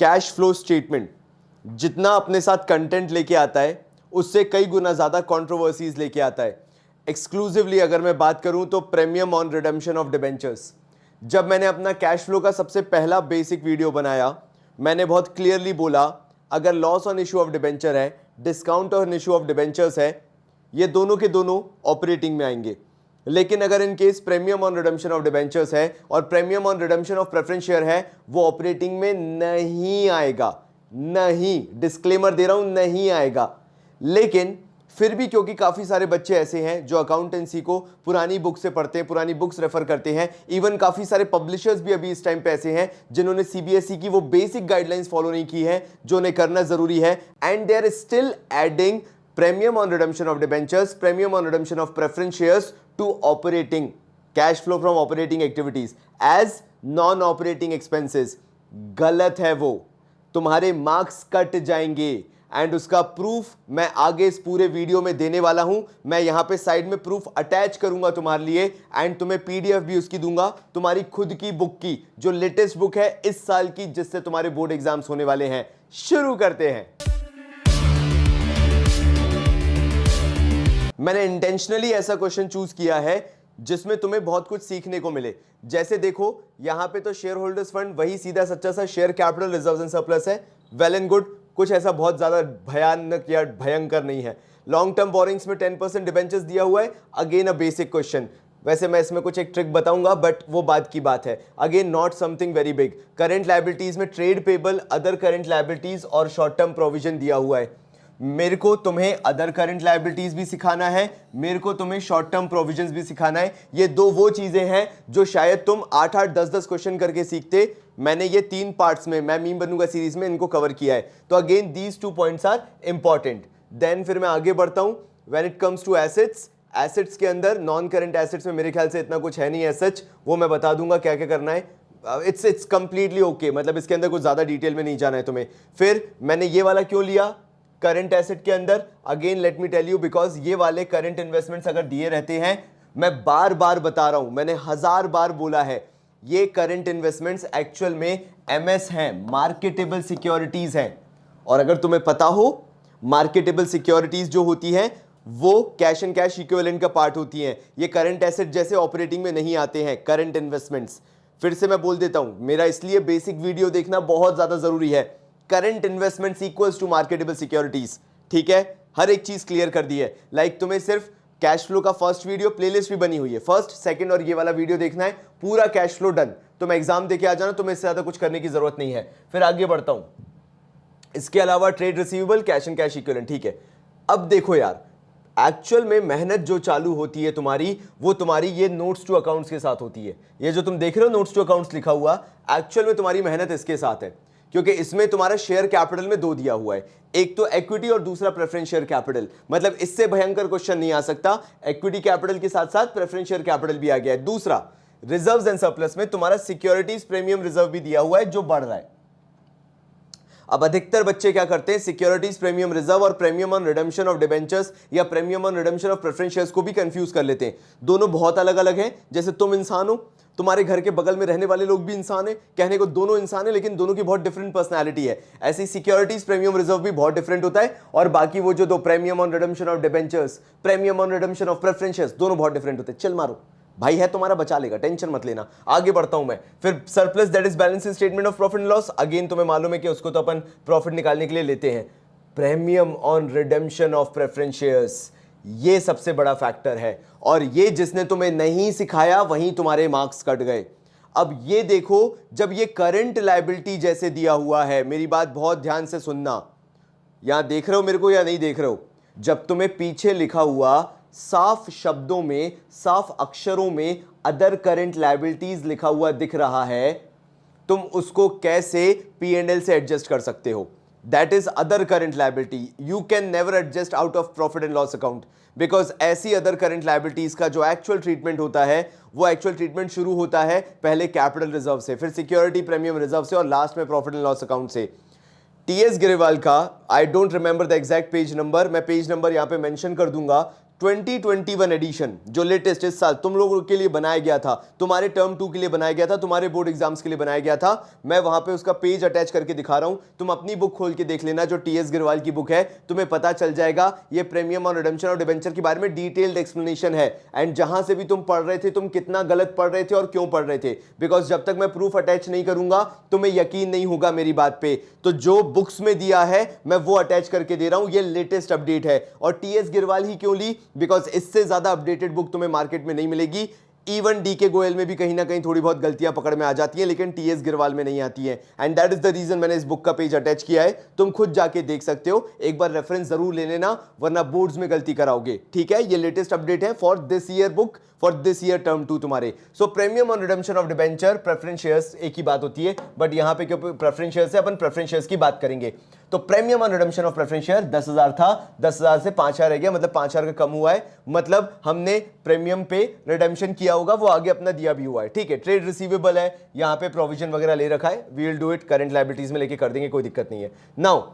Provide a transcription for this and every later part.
Cash flow statement जितना अपने साथ कंटेंट लेके आता है उससे कई गुना ज्यादा कंट्रोवर्सीज लेके आता है। एक्सक्लूसिवली अगर मैं बात करूं तो premium on redemption of debentures. जब मैंने अपना कैश फ्लो का सबसे पहला बेसिक वीडियो बनाया, मैंने बहुत क्लियरली बोला अगर loss on issue of debenture है, discount on issue of debentures है, ये दोनों के दोनों ऑपरेटिंग में आएंगे। लेकिन अगर in case premium on redemption of debentures है और premium on redemption of preference share है, वो ऑपरेटिंग में नहीं आएगा। नहीं, डिस्क्लेमर दे रहा हूं, नहीं आएगा। लेकिन फिर भी क्योंकि काफी सारे बच्चे ऐसे हैं जो अकाउंटेंसी को पुरानी बुक से पढ़ते हैं, पुरानी बुक्स रेफर करते हैं, इवन काफी सारे पब्लिशर्स भी अभी इस टाइम पे ऐसे हैं जिन्होंने सीबीएसई की वो बेसिक गाइडलाइंस फॉलो नहीं की है जो उन्हें करना जरूरी है, and they are still adding premium on redemption of debentures, premium on redemption of preference shares to operating cash flow from operating activities as non-operating expenses। गलत है, वो तुम्हारे मार्क्स कट जाएंगे एंड उसका प्रूफ मैं आगे इस पूरे वीडियो में देने वाला हूं। मैं यहां पे साइड में प्रूफ अटैच करूंगा तुम्हारे लिए एंड तुम्हें पीडीएफ भी उसकी दूंगा, तुम्हारी खुद की बुक की जो लेटेस्ट बुक है इस साल की, जिससे तुम्हारे बोर्ड एग्जाम्स होने वाले हैं। शुरू करते हैं। मैंने इंटेंशनली ऐसा क्वेश्चन चूज किया है जिसमें तुम्हें बहुत कुछ सीखने को मिले। जैसे देखो यहां पे तो शेयर होल्डर्स फंड वही सीधा सच्चा सा share capital reserves and surplus है, वेल एंड गुड, कुछ ऐसा बहुत ज्यादा भयानक या भयंकर नहीं है। लॉन्ग टर्म बोरिंग्स में 10% डिबेंचर्स दिया हुआ है, अगेन अ बेसिक क्वेश्चन। वैसे मैं इसमें कुछ एक ट्रिक बताऊंगा बट वो बात की बात है, again not something very big. Current liabilities में trade payable, other current liabilities और शॉर्ट टर्म प्रोविजन दिया हुआ है। मेरे को तुम्हें अदर करंट लायबिलिटीज भी सिखाना है, मेरे को तुम्हें शॉर्ट टर्म प्रोविजंस भी सिखाना है। ये दो वो चीजें हैं जो शायद तुम 8-8, 10-10 क्वेश्चन करके सीखते। मैंने ये 3 पार्ट्स में, मैं मीम बनूंगा सीरीज में, इनको कवर किया है। तो again these 2 points are important. Then फिर मैं आगे बढ़ता हूं। When it comes to assets, assets के अंदर नॉन करंट एसेट्स में मेरे ख्याल से इतना कुछ है नहीं है सच, वो मैं बता दूंगा क्या क्या करना है। इट्स कंप्लीटली ओके, मतलब इसके अंदर कुछ ज्यादा डिटेल में नहीं जाना है तुम्हें। फिर मैंने ये वाला क्यों लिया करंट एसेट के अंदर, again let me tell you, because ये वाले करंट इन्वेस्टमेंट्स अगर दिए रहते हैं, मैं बार बार बता रहा हूं, मैंने 1000 बार बोला है, ये करंट इन्वेस्टमेंट्स एक्चुअल में एमएस हैं, मार्केटेबल सिक्योरिटीज हैं। और अगर तुम्हें पता हो मार्केटेबल सिक्योरिटीज जो होती हैं वो कैश एंड कैश इक्विवेलेंट का पार्ट होती हैं। ये करंट एसेट जैसे ऑपरेटिंग में नहीं आते हैं करंट इन्वेस्टमेंट्स। फिर से मैं बोल देता हूं, मेरा इसलिए बेसिक वीडियो देखना बहुत ज्यादा जरूरी है। Current investments equals to marketable securities, ठीक है, हर एक चीज क्लियर कर दी है। लाइक तुम्हें सिर्फ कैश फ्लो का फर्स्ट वीडियो प्लेलिस्ट भी बनी हुई है, फर्स्ट, सेकंड और ये वाला वीडियो देखना है, पूरा कैश फ्लो डन। तुम एग्जाम देके आ जाना, तुम्हें इससे ज्यादा कुछ करने की जरूरत नहीं है। फिर आगे बढ़ता हूं, इसके अलावा trade receivable, cash and cash equivalent, ठीक है। अब देखो यार, एक्चुअल में मेहनत जो चालू होती है तुम्हारी, वो तुम्हारी ये नोट्स टू अकाउंट्स के साथ होती है। ये जो तुम देख रहे हो नोट्स टू अकाउंट्स लिखा हुआ, एक्चुअल में तुम्हारी मेहनत इसके साथ है, क्योंकि इसमें तुम्हारा शेयर कैपिटल में 2 दिया हुआ है, एक तो इक्विटी और दूसरा प्रेफरेंस शेयर कैपिटल। मतलब इससे भयंकर क्वेश्चन नहीं आ सकता, इक्विटी कैपिटल के साथ साथ प्रेफरेंस शेयर कैपिटल भी आ गया है। दूसरा, रिजर्व्स एंड सरप्लस में तुम्हारा सिक्योरिटीज प्रीमियम रिजर्व भी दिया हुआ है जो बढ़ रहा है। अब अधिकतर बच्चे क्या करते हैं, सिक्योरिटीज प्रीमियम रिजर्व और premium on redemption of debentures या premium on redemption of preference shares को भी कंफ्यूज कर लेते हैं। दोनों बहुत अलग अलग हैं। जैसे तुम इंसान हो, तुम्हारे घर के बगल में रहने वाले लोग भी इंसान है, कहने को दोनों इंसान है लेकिन दोनों की बहुत डिफरेंट पर्सनालिटी है। ऐसी सिक्योरिटीज प्रीमियम रिजर्व भी बहुत डिफरेंट होता है, और बाकी वो जो 2 premium on redemption of debentures, premium on redemption of preference shares, दोनों बहुत डिफरेंट होते हैं। चल मारो, भाई है तुम्हारा, बचा लेगा, टेंशन मत लेना। आगे बढ़ता हूं मैं। फिर surplus that is balance in statement of profit and loss, again तुम्हें मालूम है कि उसको तो अपन प्रॉफिट निकालने के लिए लेते हैं। Premium on redemption of preference shares, ये सबसे बड़ा फैक्टर है, और ये जिसने तुम्हें नहीं सिखाया वहीं तुम्हारे मार्क्स कट गए। अब ये देखो, जब ये करंट लायबिलिटी जैसे दिया हुआ है, मेरी बात बहुत ध्यान से सुनना, यहां देख रहे हो मेरे को या नहीं देख रहे हो, जब तुम्हें पीछे लिखा हुआ साफ शब्दों में, साफ अक्षरों में अदर करंट लायबिलिटीज लिखा हुआ दिख रहा है, तुम उसको कैसे P&L से एडजस्ट कर सकते हो? That is other current liability, you can never adjust out of profit and loss account, because ऐसी अदर करंट लायबिलिटीज का जो एक्चुअल ट्रीटमेंट होता है, वो एक्चुअल ट्रीटमेंट शुरू होता है पहले कैपिटल रिजर्व से, फिर सिक्योरिटी प्रीमियम रिजर्व से, और लास्ट में प्रॉफिट एंड लॉस अकाउंट से। टीएस गिरेवाल का, I don't remember the exact page number, मैं पेज नंबर यहां पे मेंशन कर दूंगा, 2021 एडिशन जो लेटेस्ट इस साल तुम लोगों के लिए बनाया गया था, तुम्हारे टर्म 2 के लिए बनाया गया था, तुम्हारे बोर्ड एग्जाम्स के लिए बनाया गया था, मैं वहां पे उसका पेज अटैच करके दिखा रहा हूं। तुम अपनी बुक खोल के देख लेना जो टीएस गिरवाल की बुक है, तुम्हें पता चल जाएगा ये प्रीमियम और रिडेम्पशन और डिबेंचर के बारे में डिटेल्ड एक्सप्लेनेशन है। एंड जहां से भी तुम पढ़ रहे थे, तुम कितना गलत पढ़ रहे थे और क्यों पढ़ रहे थे, बिकॉज जब तक मैं प्रूफ अटैच नहीं करूंगा तुम्हें यकीन नहीं होगा मेरी बात पे। तो जो बुक्स में दिया है मैं वो अटैच करके दे रहा हूं, ये लेटेस्ट अपडेट है। और टीएस गिरवाल ही क्यों ली, बिकॉज इससे ज्यादा अपडेटेड बुक तुम्हें मार्केट में नहीं मिलेगी। इवन डीके गोयल में भी कहीं ना कहीं थोड़ी बहुत गलतियां पकड़ में आ जाती हैं, लेकिन टीएस गिरवाल में नहीं आती है। And that is the reason मैंने इस बुक का पेज अटैच किया है, तुम खुद जाके देख सकते हो, एक बार रेफरेंस जरूर ले लेना वरना बोर्ड्स में गलती कराओगे। ठीक है, ये लेटेस्ट अपडेट है for this year book, for this year term 2 तुम्हारे। सो प्रीमियम और redemption of debenture, preference shares एक ही बात होती है, बट यहां पे क्यों प्रेफरेंस शेयर्स है, अपन प्रेफरेंस शेयर्स की बात करेंगे। तो प्रीमियम और रिडेम्पशन ऑफ प्रेफरेंस शेयर 10,000 था, 10,000 से 5,000 रह गया, मतलब 5,000 का कम हुआ है, मतलब हमने प्रीमियम पे रिडेम्पशन किया होगा, वो आगे अपना दिया भी हुआ है। ठीक है, ट्रेड रिसीवेबल है, यहां पे प्रोविजन वगैरह ले रखा है, we will do it, current liabilities में लेके कर देंगे, कोई दिक्कत नहीं है। नाउ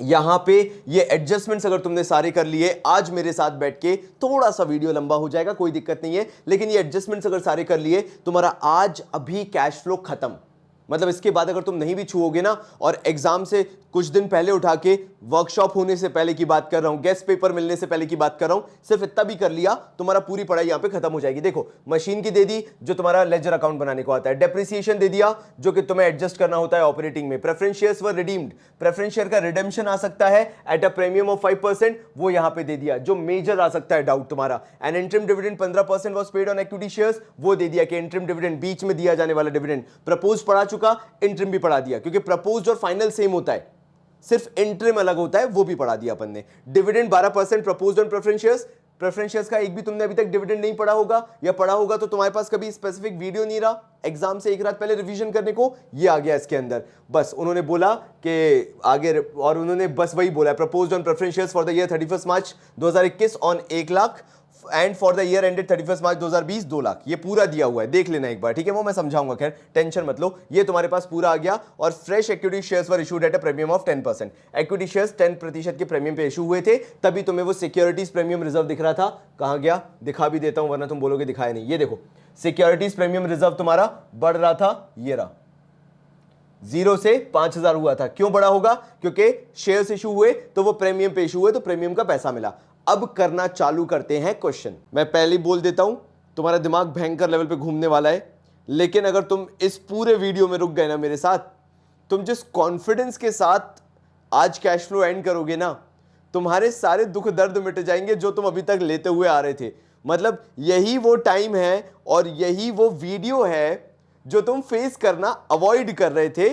यहां पे ये एडजस्टमेंट्स अगर तुमने सारे कर लिए आज मेरे साथ बैठ के, थोड़ा सा वीडियो लंबा हो जाएगा, कोई दिक्कत नहीं है, लेकिन ये एडजस्टमेंट्स अगर सारे कर लिए, तुम्हारा आज अभी कैश फ्लो खत्म। मतलब इसके बाद अगर तुम नहीं भी छुओगे ना, और एग्जाम से कुछ दिन पहले उठा के, वर्कशॉप होने से पहले की बात कर रहा हूं, गेस्ट पेपर मिलने से पहले की बात कर रहा हूं, सिर्फ इतना भी कर लिया, तुम्हारा पूरी पढ़ाई यहां पे खत्म हो जाएगी। देखो, मशीन की दे दी जो तुम्हारा लेजर अकाउंट बनाने को आता है, डेप्रिसिएशन दे दिया जो कि तुम्हें एडजस्ट करना होता है ऑपरेटिंग में, प्रेफरेंस शेयर्स वर रिडीम्ड, प्रेफरेंस शेयर का रिडेम्पशन आ सकता है एट अ प्रीमियम ऑफ 5%, वो यहां पे दे दिया, जो मेजर आ सकता है डाउट तुम्हारा। And interim dividend 15% was paid on equity shares, वो दे दिया कि इंटरिम डिविडेंड बीच में दिया जाने वाला डिविडेंड, प्रपोज पढ़ा चुका, इंटरिम भी पढ़ा दिया, क्योंकि प्रपोज और फाइनल सेम होता है, सिर्फ इंटरिम अलग होता है, वो भी पढ़ा दिया अपन ने। Dividend 12% proposed on preference shares, preference shares का एक भी तुमने अभी तक डिविडेंड नहीं पढ़ा होगा, या पढ़ा होगा तो तुम्हारे पास कभी स्पेसिफिक वीडियो नहीं रहा एग्जाम से एक रात पहले रिवीजन करने को, ये आ गया इसके अंदर। बस उन्होंने बोला कि आगे, और उन्होंने बस वही बोला, proposed on preference shares for the year 31 March 2021 on 1 lakh and for the year ended 31 मार्च 2020 2 लाख, ये पूरा दिया हुआ है, देख लेना एक बार। ठीक है, वो मैं समझाऊंगा, खैर टेंशन मत लो, ये तुम्हारे पास पूरा आ गया। और fresh equity shares were issued at a premium of 10%, equity shares 10% के प्रीमियम पे इशू हुए थे, तभी तुम्हें वो सिक्योरिटीज प्रीमियम रिजर्व दिख रहा था। कहां गया, दिखा भी देता हूं वरना तुम बोलोगे दिखाया नहीं। ये देखो, सिक्योरिटीज प्रीमियम रिजर्व तुम्हारा बढ़ रहा था, ये रहा, 0 से 5,000 हुआ था। क्यों बड़ा होगा, क्योंकि शेयर्स इशू हुए तो वो प्रीमियम पे इशू हुए, तो प्रीमियम का पैसा मिला। अब करना चालू करते हैं क्वेश्चन। मैं पहले बोल देता हूं, तुम्हारा दिमाग भयंकर लेवल पे घूमने वाला है, लेकिन अगर तुम इस पूरे वीडियो में रुक गए ना मेरे साथ, तुम जिस कॉन्फिडेंस के साथ आज कैश फ्लो एंड करोगे ना, तुम्हारे सारे दुख दर्द मिट जाएंगे जो तुम अभी तक लेते हुए आ रहे थे। मतलब यही वो टाइम है और यही वो वीडियो है जो तुम फेस करना अवॉइड कर रहे थे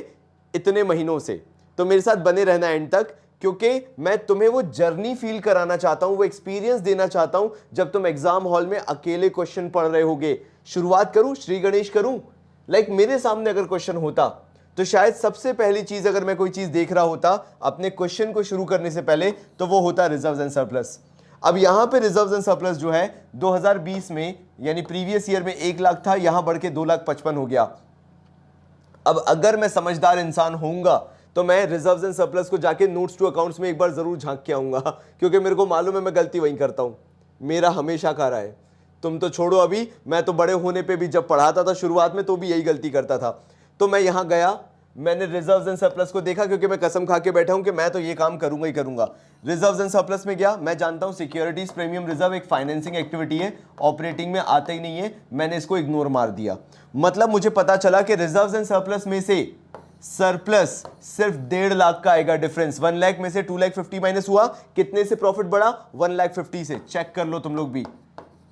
इतने महीनों से। तो मेरे साथ बने रहना एंड तक, क्योंकि मैं तुम्हें वो जर्नी फील कराना चाहता हूं, वो एक्सपीरियंस देना चाहता हूं जब तुम एग्जाम हॉल में अकेले क्वेश्चन पढ़ रहे होगे। शुरुआत करूं, श्री गणेश करूं, लाइक मेरे सामने अगर क्वेश्चन होता तो शायद सबसे पहली चीज, अगर मैं कोई चीज देख रहा होता अपने क्वेश्चन को शुरू करने से पहले, तो वो होता रिजर्व्स एंड सरप्लस। अब यहां पे रिजर्व्स एंड सरप्लस जो है 2020 में, यानी प्रीवियस ईयर में 1 लाख था, यहां बढ़ के 2,55,000 हो गया। अब अगर मैं समझदार इंसान होऊंगा तो मैं रिजर्व्स एंड सरप्लस को जाके नोट्स टू अकाउंट्स में एक बार जरूर झांक के आऊंगा, क्योंकि मेरे को मालूम है मैं गलती वहीं करता हूं, मेरा हमेशा का रहा है। तुम तो छोड़ो, अभी मैं तो बड़े होने पे भी जब पढ़ाता था शुरुआत में तो भी यही गलती करता था। तो मैं यहां गया, मैंने रिजर्व्स एंड सरप्लस को देखा, क्योंकि मैं कसम खा के बैठा हूं कि मैं तो ये काम करूंगा ही करूंगा। रिजर्व्स एंड सरप्लस में गया, मैं जानता हूं सिक्योरिटीज प्रीमियम रिजर्व एक फाइनेंसिंग एक्टिविटी है, ऑपरेटिंग में आता ही नहीं है, मैंने इसको इग्नोर मार दिया। मतलब मुझे पता चला कि रिजर्व्स एंड सरप्लस में से सरप्लस सिर्फ 1.5 लाख का आएगा डिफरेंस। 1 लाख में से 2,50,000 माइनस हुआ, कितने से प्रॉफिट बढ़ा, 1,50,000 से। चेक कर लो तुम लोग भी,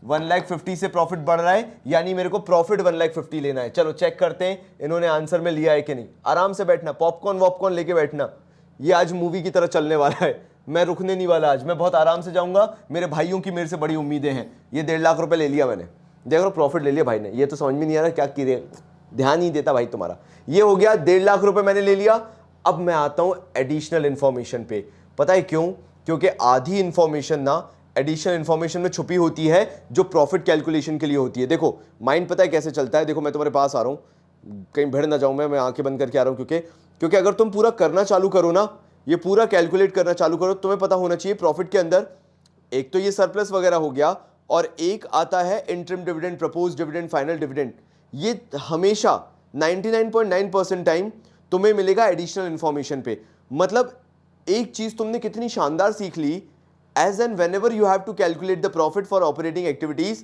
1,50,000 से प्रॉफिट बढ़ रहा है, यानी मेरे को प्रॉफिट 1,50,000 लेना है। चलो चेक करते हैं इन्होंने आंसर में लिया है कि नहीं। आराम से बैठना, पॉपकॉर्न वॉपकॉर्न लेके बैठना, ये आज मूवी की तरह चलने वाला है, मैं रुकने नहीं वाला आज, मैं बहुत आराम से जाऊंगा। मेरे भाइयों की मेरे से बड़ी उम्मीदें हैं। ये 1.5 लाख रुपए ले लिया मैंने, देख लो प्रॉफिट ले लिया भाई ने, ये तो समझ में नहीं आ रहा क्या की रहे, ध्यान नहीं देता भाई तुम्हारा। ये हो गया 1.5 लाख रुपए मैंने ले लिया। अब मैं आता हूं एडिशनल इंफॉर्मेशन पे। पता है क्यों, क्योंकि आधी इंफॉर्मेशन ना एडिशनल इंफॉर्मेशन में छुपी होती है जो प्रॉफिट कैलकुलेशन के लिए होती है। देखो माइंड पता है कैसे चलता है, देखो मैं तुम्हारे पास आ रहा हूं, कहीं भिड़ ना जाऊं मैं आंखें बंद करके आ रहा हूं, क्योंकि अगर तुम पूरा करना चालू करो ना, ये पूरा कैलकुलेट करना चालू करो, तुम्हें पता होना चाहिए प्रॉफिट के अंदर एक तो ये सरप्लस वगैरह हो गया, और एक आता है interim dividend, propose dividend, final dividend. ये हमेशा 99.9% टाइम तुम्हें मिलेगा एडिशनल इंफॉर्मेशन पे। मतलब एक चीज तुमने कितनी शानदार सीख ली, as and whenever you have to calculate the profit for operating activities,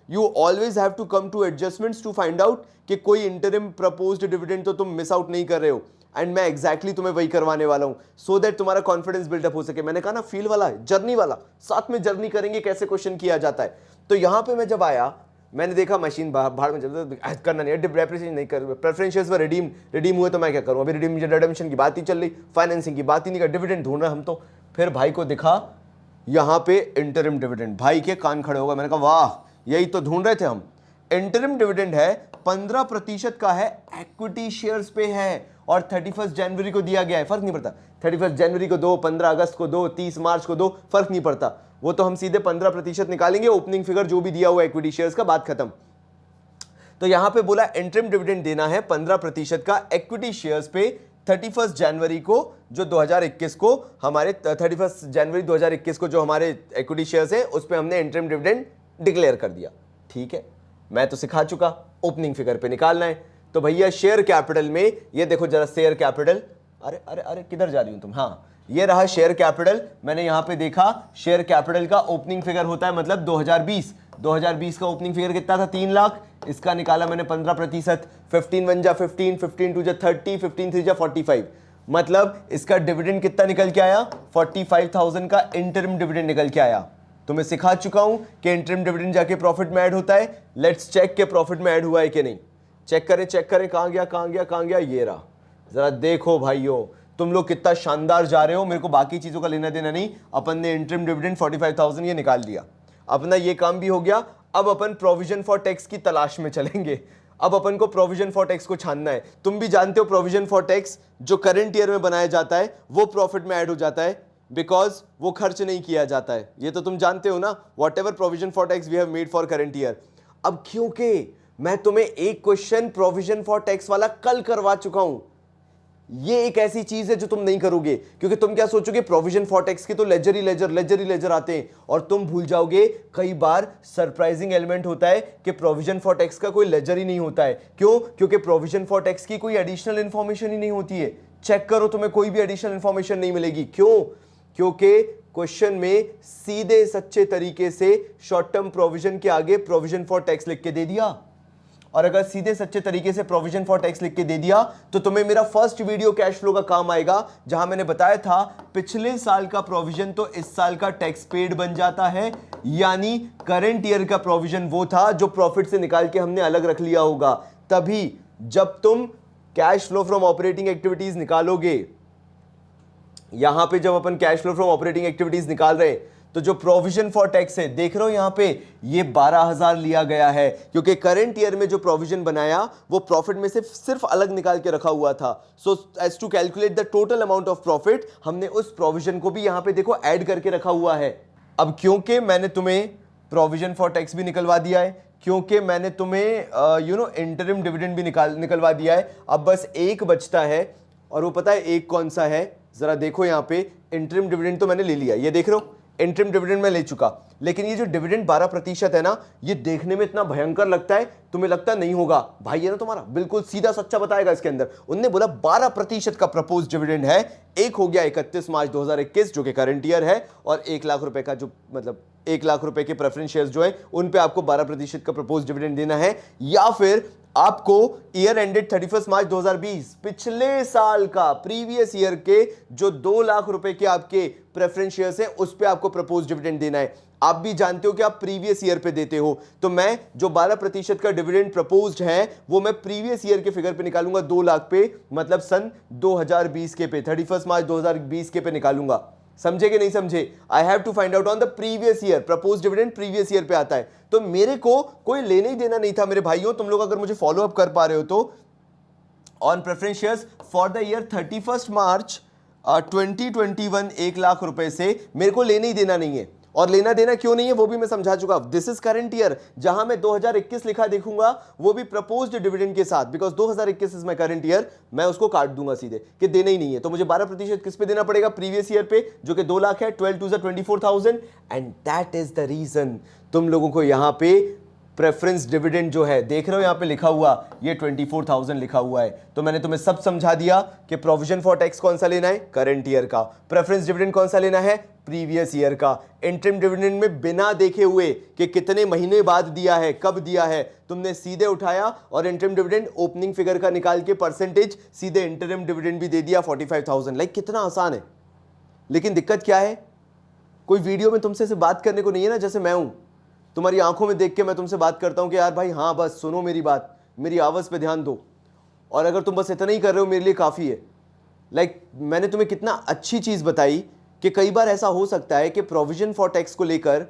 you always have to come to adjustments to find out कि कोई interim proposed dividend तो तुम मिस आउट नहीं कर रहे हो। एंड मैं एग्जैक्टली तुम्हें वही करवाने वाला हूं, सो दैट तुम्हारा कॉन्फिडेंस बिल्डअप हो सके। मैंने कहा ना फील वाला, जर्नी वाला, साथ में जर्नी करेंगे कैसे क्वेश्चन किया जाता है। तो यहां पे मैं जब आया, मैंने देखा मशीन भाड़ में चलता, करना नहीं, डेप्रिसिएशन नहीं कर, प्रेफरेंशियल्स व रिडीम हुए तो मैं क्या करूं, अभी रिडीमिशन की बात ही चल रही, फाइनेंसिंग की बात ही नहीं कर, डिविडेंड ढूंढ रहे हम तो। फिर भाई को दिखा यहां पे इंटरिम डिविडेंड, भाई के कान खड़े हो गए। मैंने कहा वाह, यही तो ढूंढ रहे थे हम। इंटरिम डिविडेंड है 15% का है, इक्विटी शेयर्स पे है, और 31 जनवरी को दिया गया है। फर्क नहीं पड़ता 31 जनवरी को दो, 15 अगस्त को दो, 30 मार्च को दो, फर्क नहीं पड़ता। वो तो हम सीधे 15% निकालेंगे, ओपनिंग फिगर जो भी दिया हुआ इक्विटी शेयर्स का, बात खत्म। तो यहां पे बोला इंटरिम डिविडेंड देना है 15% का इक्विटी शेयर्स पे 31 जनवरी को, जो 2021 को हमारे 31 जनवरी 2021 को जो हमारे इक्विटी शेयर्स है उस पे हमने इंटरिम डिविडेंड डिक्लेयर कर दिया। ठीक है, मैं तो सिखा चुका, ओपनिंग फिगर पे निकालना है। तो भैया शेयर कैपिटल में ये देखो जरा, शेयर कैपिटल, अरे अरे अरे किधर जा रही हूं तुम, हाँ ये रहा शेयर कैपिटल। मैंने यहां पे देखा शेयर कैपिटल का ओपनिंग फिगर होता है, मतलब 2020 का ओपनिंग फिगर कितना था, 3 लाख। इसका निकाला मैंने 15%, 15 1 जा 15, 15 2 जा 30, 15 3 जा 45, मतलब इसका डिविडेंड कितना निकल के आया, 45,000 का इंटरिम डिविडेंड निकल के आया। तो मैं सिखा चुका हूं कि इंटरिम डिविडेंड जाके प्रॉफिट में ऐड होता है। लेट्स चेक के प्रॉफिट में ऐड हुआ है कि नहीं। चेक करें, कहां गया, ये रहा। जरा देखो भाइयों, तुम लोग कितना शानदार जा रहे हो, मेरे को बाकी चीजों का लेना देना नहीं। अपन ने इंटरिम डिविडेंड 45,000 ये निकाल दिया, अपना ये काम भी हो गया। अब अपन प्रोविजन फॉर टैक्स की तलाश में चलेंगे। अब अपन को प्रोविजन फॉर टैक्स को छानना है। तुम भी जानते हो प्रोविजन फॉर टैक्स जो करंट ईयर में बनाया जाता है वो प्रॉफिट में ऐड हो जाता है, बिकॉज वो खर्च नहीं किया जाता है। ये तो तुम जानते हो ना, whatever provision for tax we have made for current year. अब क्योंकि मैं तुम्हें एक क्वेश्चन प्रोविजन फॉर टैक्स वाला कल करवा चुका हूं, ये एक ऐसी चीज है जो तुम नहीं करोगे, क्योंकि तुम क्या सोचोगे, प्रोविजन फॉर टैक्स की तो लेजर ही लेजर आते हैं, और तुम भूल जाओगे। कई बार सरप्राइजिंग एलिमेंट होता है कि प्रोविजन फॉर टैक्स का कोई लेजर ही नहीं होता है। क्यों? क्योंकि प्रोविजन फॉर टैक्स की कोई एडिशनल इंफॉर्मेशन ही नहीं होती है। चेक करो, तुम्हें कोई भी एडिशनल इंफॉर्मेशन नहीं मिलेगी। क्यों? क्योंकि क्वेश्चन में सीधे सच्चे तरीके से शॉर्ट टर्म प्रोविजन के आगे प्रोविजन फॉर टैक्स लिख के दे दिया। और अगर सीधे सच्चे तरीके से प्रोविजन फॉर टैक्स लिख के दे दिया तो तुम्हें मेरा फर्स्ट वीडियो कैश फ्लो का काम आएगा, जहां मैंने बताया था पिछले साल का प्रोविजन तो इस साल का टैक्स पेड बन जाता है, यानी करंट ईयर का प्रोविजन वो था जो प्रॉफिट से निकाल के हमने अलग रख लिया होगा। तभी जब तुम cash flow from operating activities निकालोगे, यहां पे जब अपन cash flow from operating activities निकाल रहे हैं, तो जो प्रोविजन फॉर टैक्स है, देख रहे हो यहां पे ये 12,000 लिया गया है, क्योंकि करंट ईयर में जो प्रोविजन बनाया वो प्रॉफिट में से सिर्फ अलग निकाल के रखा हुआ था। So as to calculate the total amount of profit, हमने उस प्रोविजन को भी यहां पे देखो ऐड करके रखा हुआ है। अब क्योंकि मैंने तुम्हें प्रोविजन फॉर टैक्स भी निकलवा दिया है, क्योंकि मैंने तुम्हें इंटरिम डिविडेंड भी निकलवा दिया है, अब बस एक बचता है, और वो पता है एक कौन सा है, जरा देखो यहां पे। इंटरिम डिविडेंड तो मैंने ले लिया, ये देख रहे हो, इंटरिम डिविडेंड में ले चुका, लेकिन ये जो डिविडेंड 12% है ना, ये देखने में इतना भयंकर लगता है, तुम्हें लगता नहीं होगा। भाई है ना तुम्हारा, बिल्कुल सीधा सच्चा बताएगा इसके अंदर। उनने बोला 12% का प्रपोज डिविडेंड है। एक हो गया 31 मार्च 2021 जो कि करंट ईयर है, और 1 लाख रुपए का जो, मतलब 1 लाख रुपए के प्रेफरेंस शेयर्स जो है उन पे आपको 12% का प्रपोज डिविडेंड देना है, या फिर आपको ईयर एंडेड 31 मार्च 2020 पिछले साल का, प्रीवियस ईयर के जो 2 लाख रुपए के आपके प्रेफरेंस शेयर्स हैं उस पे आपको प्रपोज डिविडेंड देना है। आप भी जानते हो कि आप प्रीवियस ईयर पे देते हो, तो मैं जो 12% का डिविडेंड प्रपोज्ड है वो मैं प्रीवियस ईयर के फिगर पे निकालूंगा, 2 लाख पे, मतलब सन 2020 के पे, 31 मार्च 2020 के पे निकालूंगा। समझे कि नहीं समझे? I have to find out on the previous year, propose dividend previous year पे आता है। तो मेरे को कोई लेने ही देना नहीं था मेरे भाइयों। तुम लोग अगर मुझे फॉलो अप कर पा रहे हो तो on preference shares for the year 31 मार्च 2021 1 लाख रुपए से मेरे को लेने ही देना नहीं है। और लेना देना क्यों नहीं है वो भी मैं समझा चुका। दिस इज करंट ईयर, जहां मैं 2021 लिखा देखूंगा वो भी प्रपोज्ड डिविडेंड के साथ, because 2021 is my current year, मैं उसको काट दूंगा सीधे कि देना ही नहीं है। तो मुझे 12% किस पे देना पड़ेगा, प्रीवियस ईयर पे, जो कि 2 लाख है। 12 2 24,000, and that is the reason तुम लोगों को यहां पे प्रेफरेंस डिविडेंड जो है, देख रहे हो यहां पे लिखा हुआ, ये 24,000 लिखा हुआ है। तो मैंने तुम्हें सब समझा दिया कि प्रोविजन फॉर टैक्स कौन सा लेना है, करंट ईयर का। प्रेफरेंस डिविडेंड कौन सा लेना है, प्रीवियस ईयर का। इंटरिम डिविडेंड में बिना देखे हुए कि कितने महीने बाद दिया है, कब दिया है, तुमने सीधे उठाया और इंटरिम डिविडेंड ओपनिंग फिगर का निकाल के परसेंटेज सीधे इंटरिम डिविडेंड भी दे दिया 45,000। लाइक कितना आसान है। लेकिन दिक्कत क्या है, कोई वीडियो में तुमसे से बात करने को नहीं है ना, जैसे मैं हूं, तुम्हारी आंखों में देख के मैं तुमसे बात करता हूं कि यार भाई हाँ बस सुनो मेरी बात, मेरी आवाज पे ध्यान दो, और अगर तुम बस इतना ही कर रहे हो मेरे लिए काफी है। लाइक मैंने तुम्हें कितना अच्छी चीज बताई कि कई बार ऐसा हो सकता है कि प्रोविजन फॉर टैक्स को लेकर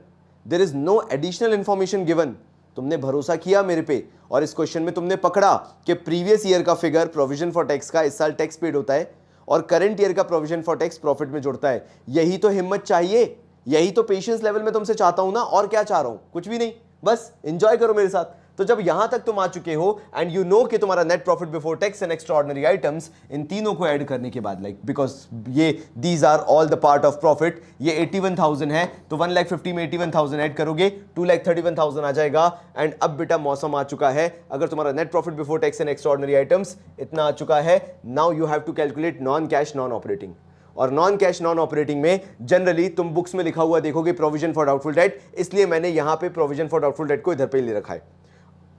there is no additional information given. तुमने भरोसा किया मेरे पे और इस क्वेश्चन में तुमने पकड़ा कि प्रीवियस ईयर का फिगर प्रोविजन फॉर टैक्स का इस साल टैक्स पेड होता है और करंट ईयर का प्रोविजन फॉर टैक्स प्रॉफिट में जुड़ता है। यही तो हिम्मत चाहिए, यही तो पेशेंस लेवल में तुमसे चाहता हूं ना। और क्या चाह रहा हूं, कुछ भी नहीं, बस एंजॉय करो मेरे साथ। तो जब यहां तक तुम आ चुके हो एंड यू नो कि तुम्हारा net profit before tax and extraordinary items, इन तीनों को ऐड करने के बाद, लाइक बिकॉज ये these are all the part of profit, ये 81,000 है, तो 1,50,000 में 81,000 ऐड करोगे 2,31,000 आ जाएगा। एंड अब बेटा मौसम आ चुका है, अगर तुम्हारा net profit before tax and extraordinary items इतना आ चुका है, now you have to calculate non cash non operating. और नॉन कैश नॉन ऑपरेटिंग में जनरली तुम बुक्स में लिखा हुआ देखोगे प्रोविजन फॉर डाउटफुल डेट, इसलिए मैंने यहां पे प्रोविजन फॉर डाउटफुल डेट को इधर पे ले रखा है।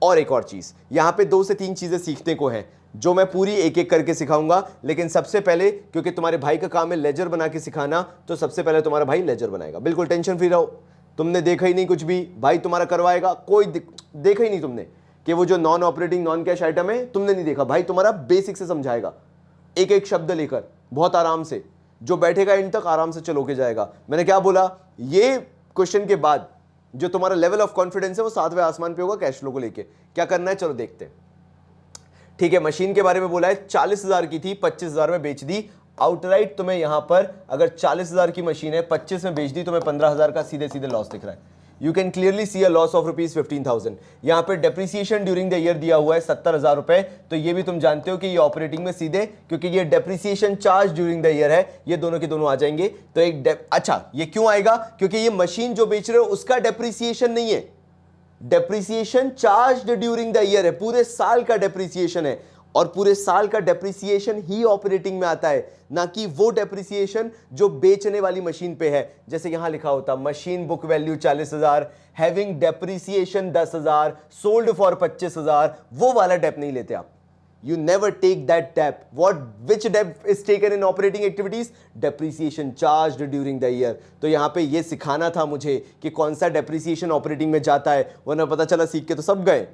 और एक और चीज, यहां पे 2 से 3 चीजें सीखने को है जो मैं पूरी एक एक करके सिखाऊंगा। लेकिन सबसे पहले, क्योंकि तुम्हारे भाई का काम है लेजर बना के सिखाना, तो सबसे पहले तुम्हारा भाई लेजर बनाएगा। बिल्कुल टेंशन फ्री रहो, तुमने देखा ही नहीं कुछ भी, भाई तुम्हारा करवाएगा। कोई देखा ही नहीं तुमने कि वो जो non operating non cash item है, तुमने नहीं देखा, भाई तुम्हारा बेसिक से समझाएगा, एक एक शब्द लेकर बहुत आराम से। जो बैठेगा इन तक आराम से चलो के जाएगा। मैंने क्या बोला, ये क्वेश्चन के बाद जो तुम्हारा लेवल ऑफ कॉन्फिडेंस है वो 7वें आसमान पे होगा कैश फ्लो को लेके। क्या करना है चलो देखते हैं। ठीक है, मशीन के बारे में बोला है, 40,000 की थी, 25,000 में बेच दी आउटराइट। तुम्हें यहां पर अगर 40,000 की मशीन है, 25 में बेच दी, तुम्हें 15,000 का सीधे सीधे लॉस दिख रहा है। You can clearly see a loss of ₹15,000। यहां पे डेप्रिसिएशन ड्यूरिंग द ईयर दिया हुआ है 70,000 रुपए, तो ये भी तुम जानते हो कि ये ऑपरेटिंग में सीधे, क्योंकि ये depreciation charge during the year है, ये दोनों के दोनों आ जाएंगे। तो एक अच्छा, ये क्यों आएगा, क्योंकि ये मशीन जो बेच रहे हो उसका डेप्रिसिएशन नहीं है, depreciation charge during the year है, पूरे साल का डेप्रिसिएशन है। और पूरे साल का डेप्रिसिएशन ही ऑपरेटिंग में आता है, ना कि वो डेप्रिसिएशन जो बेचने वाली मशीन पे है। जैसे यहां लिखा होता machine book value 40,000, having depreciation 10,000, sold for 25,000, वो वाला डेप नहीं लेते आप। You never take that debt. Which debt is taken in operating activities? Depreciation charged during the year. तो यहाँ पे ये सिखाना था मुझे कि कौन सा डेप्रिसिएशन ऑपरेटिंग में जाता है, वरना पता चला सीख के तो सब गए,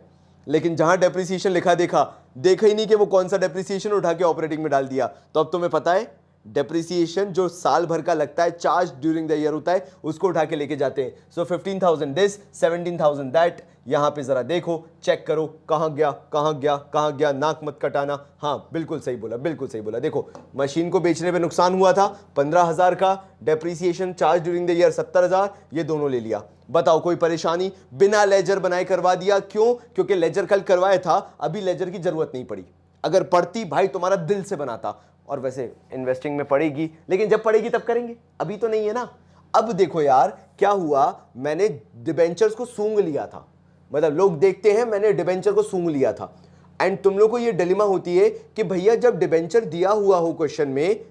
लेकिन जहां डेप्रिसिएशन लिखा देखा ही नहीं कि वो कौन सा डेप्रिसिएशन उठा के ऑपरेटिंग में डाल दिया। तो अब तुम्हें पता है डेप्रिसिएशन जो साल भर का लगता है, चार्ज ड्यूरिंग द ईयर होता है, उसको उठा के लेके जाते हैं। सो 15,000 दिस, 17,000 दैट। यहां पे जरा देखो, चेक करो कहां गया कहां गया कहां गया, नाक मत कटाना। हाँ बिल्कुल सही बोला, बिल्कुल सही बोला। देखो मशीन को बेचने पे नुकसान हुआ था 15,000 का, depreciation charge during the year 70,000, ये दोनों ले लिया। बताओ कोई परेशानी, बिना लेजर बनाए करवा दिया। क्यों? क्योंकि लेजर कल करवाया था, अभी लेजर की जरूरत नहीं पड़ी। अगर पड़ती भाई तुम्हारा दिल से बनाता, और वैसे इन्वेस्टिंग में पड़ेगी, लेकिन जब पड़ेगी तब करेंगे, अभी तो नहीं है ना। अब देखो यार क्या हुआ, मैंने डिबेंचर्स को सूंघ लिया था, मतलब लोग देखते हैं मैंने डिबेंचर को सूंघ लिया था। एंड तुम लोग को ये डिलेमा होती है कि भैया जब डिबेंचर दिया हुआ हो क्वेश्चन में,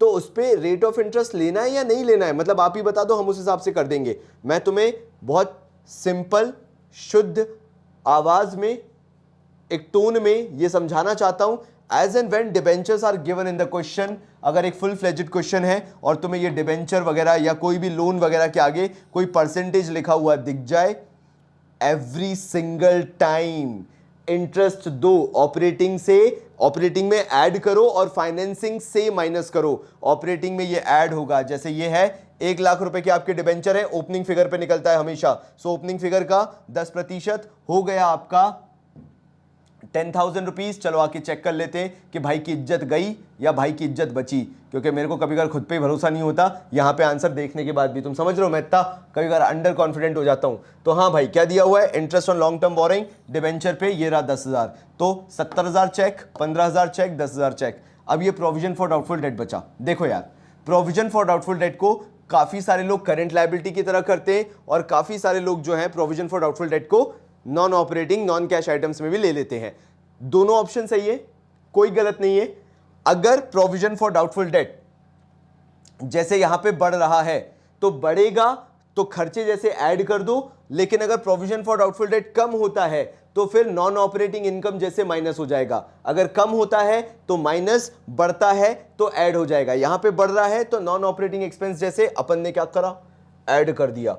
तो उस पर रेट ऑफ इंटरेस्ट लेना है या नहीं लेना है, मतलब आप ही बता दो, हम उस हिसाब से कर देंगे। मैं तुम्हें बहुत सिंपल शुद्ध आवाज में, एक टोन में ये समझाना चाहता हूं। As and when debentures are given in the question, अगर एक फुल फ्लेजेड क्वेश्चन है और तुम्हें ये डिबेंचर वगैरह या कोई भी लोन वगैरह के आगे कोई परसेंटेज लिखा हुआ दिख जाए, एवरी सिंगल टाइम इंटरेस्ट दो, ऑपरेटिंग से, ऑपरेटिंग में ऐड करो और फाइनेंसिंग से माइनस करो। ऑपरेटिंग में ये ऐड होगा, जैसे ये है 1 लाख रुपए के आपके डिबेंचर है, ओपनिंग फिगर पे निकलता है हमेशा। सो ओपनिंग फिगर का 10% हो गया आपका 10,000 रुपीज। चलो आके चेक कर लेते हैं कि भाई की इज्जत गई या भाई की इज्जत बची, क्योंकि मेरे को कभी कभार खुद पे ही भरोसा नहीं होता। यहाँ पे आंसर देखने के बाद भी तुम समझ रहे हो मैं इतना कभी कभार अंडर कॉन्फिडेंट हो जाता हूँ। तो हाँ भाई क्या दिया हुआ है, interest on long term borrowing debenture पे, ये रहा 10,000, तो 70,000 चेक, 15,000 चेक, 10,000 चेक। अब ये प्रोविजन फॉर डाउटफुल डेट बचा। देखो यार, प्रोविजन फॉर डाउटफुल डेट को काफी सारे लोग करंट लायबिलिटी की तरह करते हैं और काफी सारे लोग जो है प्रोविजन फॉर डाउटफुल डेट को non operating non cash items में भी ले लेते हैं। दोनों ऑप्शन सही है, कोई गलत नहीं है। अगर प्रोविजन फॉर डाउटफुल डेट जैसे यहां पे बढ़ रहा है तो बढ़ेगा तो खर्चे जैसे ऐड कर दो, लेकिन अगर प्रोविजन फॉर डाउटफुल डेट कम होता है तो फिर नॉन ऑपरेटिंग इनकम जैसे माइनस हो जाएगा। अगर कम होता है तो माइनस, बढ़ता है तो ऐड हो जाएगा। यहां पे बढ़ रहा है तो नॉन ऑपरेटिंग एक्सपेंस जैसे अपन ने क्या करा, ऐड कर दिया।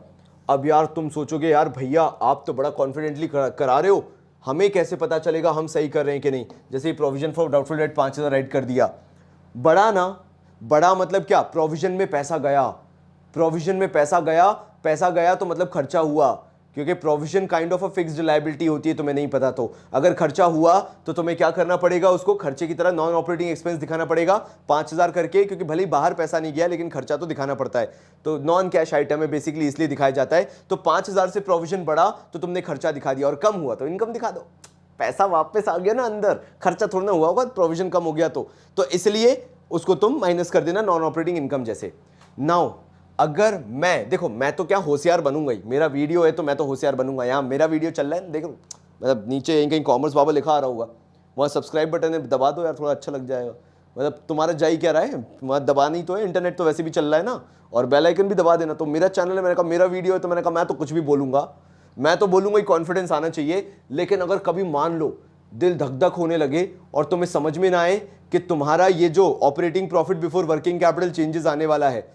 अब यार तुम सोचोगे यार भैया आप तो बड़ा कॉन्फिडेंटली करा रहे हो, हमें कैसे पता चलेगा हम सही कर रहे हैं कि नहीं। जैसे provision for doubtful debt 5,000 add कर दिया, बड़ा ना, बड़ा मतलब क्या, प्रोविजन में पैसा गया, प्रोविजन में पैसा गया, पैसा गया तो मतलब खर्चा हुआ, क्योंकि provision kind of a fixed liability होती है, तुम्हें नहीं पता तो अगर खर्चा हुआ तो तुम्हें क्या करना पड़ेगा, उसको खर्चे की तरह नॉन ऑपरेटिंग एक्सपेंस दिखाना पड़ेगा 5,000 करके, क्योंकि भले ही बाहर पैसा नहीं गया लेकिन खर्चा तो दिखाना पड़ता है। तो नॉन कैश आइटम है बेसिकली, इसलिए दिखाया जाता है। तो 5,000 से प्रोविजन बढ़ा तो तुमने खर्चा दिखा दिया, और कम हुआ तो इनकम दिखा दो, पैसा वापस आ गया ना अंदर, खर्चा थोड़ा ना हुआ होगा, प्रोविजन कम हो गया तो इसलिए उसको तुम माइनस कर देना नॉन ऑपरेटिंग इनकम जैसे। नाउ अगर मैं, देखो मैं तो क्या होशियार बनूंगा ही, मेरा वीडियो है तो मैं तो होशियार बनूंगा। यहाँ मेरा वीडियो चल रहा है, देखो मतलब नीचे कहीं कहीं कॉमर्स बाबा लिखा आ रहा होगा, वहाँ सब्सक्राइब बटन है दबा दो यार, थोड़ा अच्छा लग जाएगा। मतलब तुम्हारा जा ही क्या रहा है, वहाँ दबानी तो है, इंटरनेट तो वैसे भी चल रहा है ना, और बेल आइकन भी दबा देना। तो मेरा चैनल है, मैंने कहा मेरा वीडियो है, तो मैंने कहा मैं तो कुछ भी बोलूँगा, मैं तो बोलूँगा ही, कॉन्फिडेंस आना चाहिए। लेकिन अगर कभी मान लो दिल धक धक होने लगे और तुम्हें समझ में ना आए कि तुम्हारा ये जो operating profit before working capital changes आने वाला है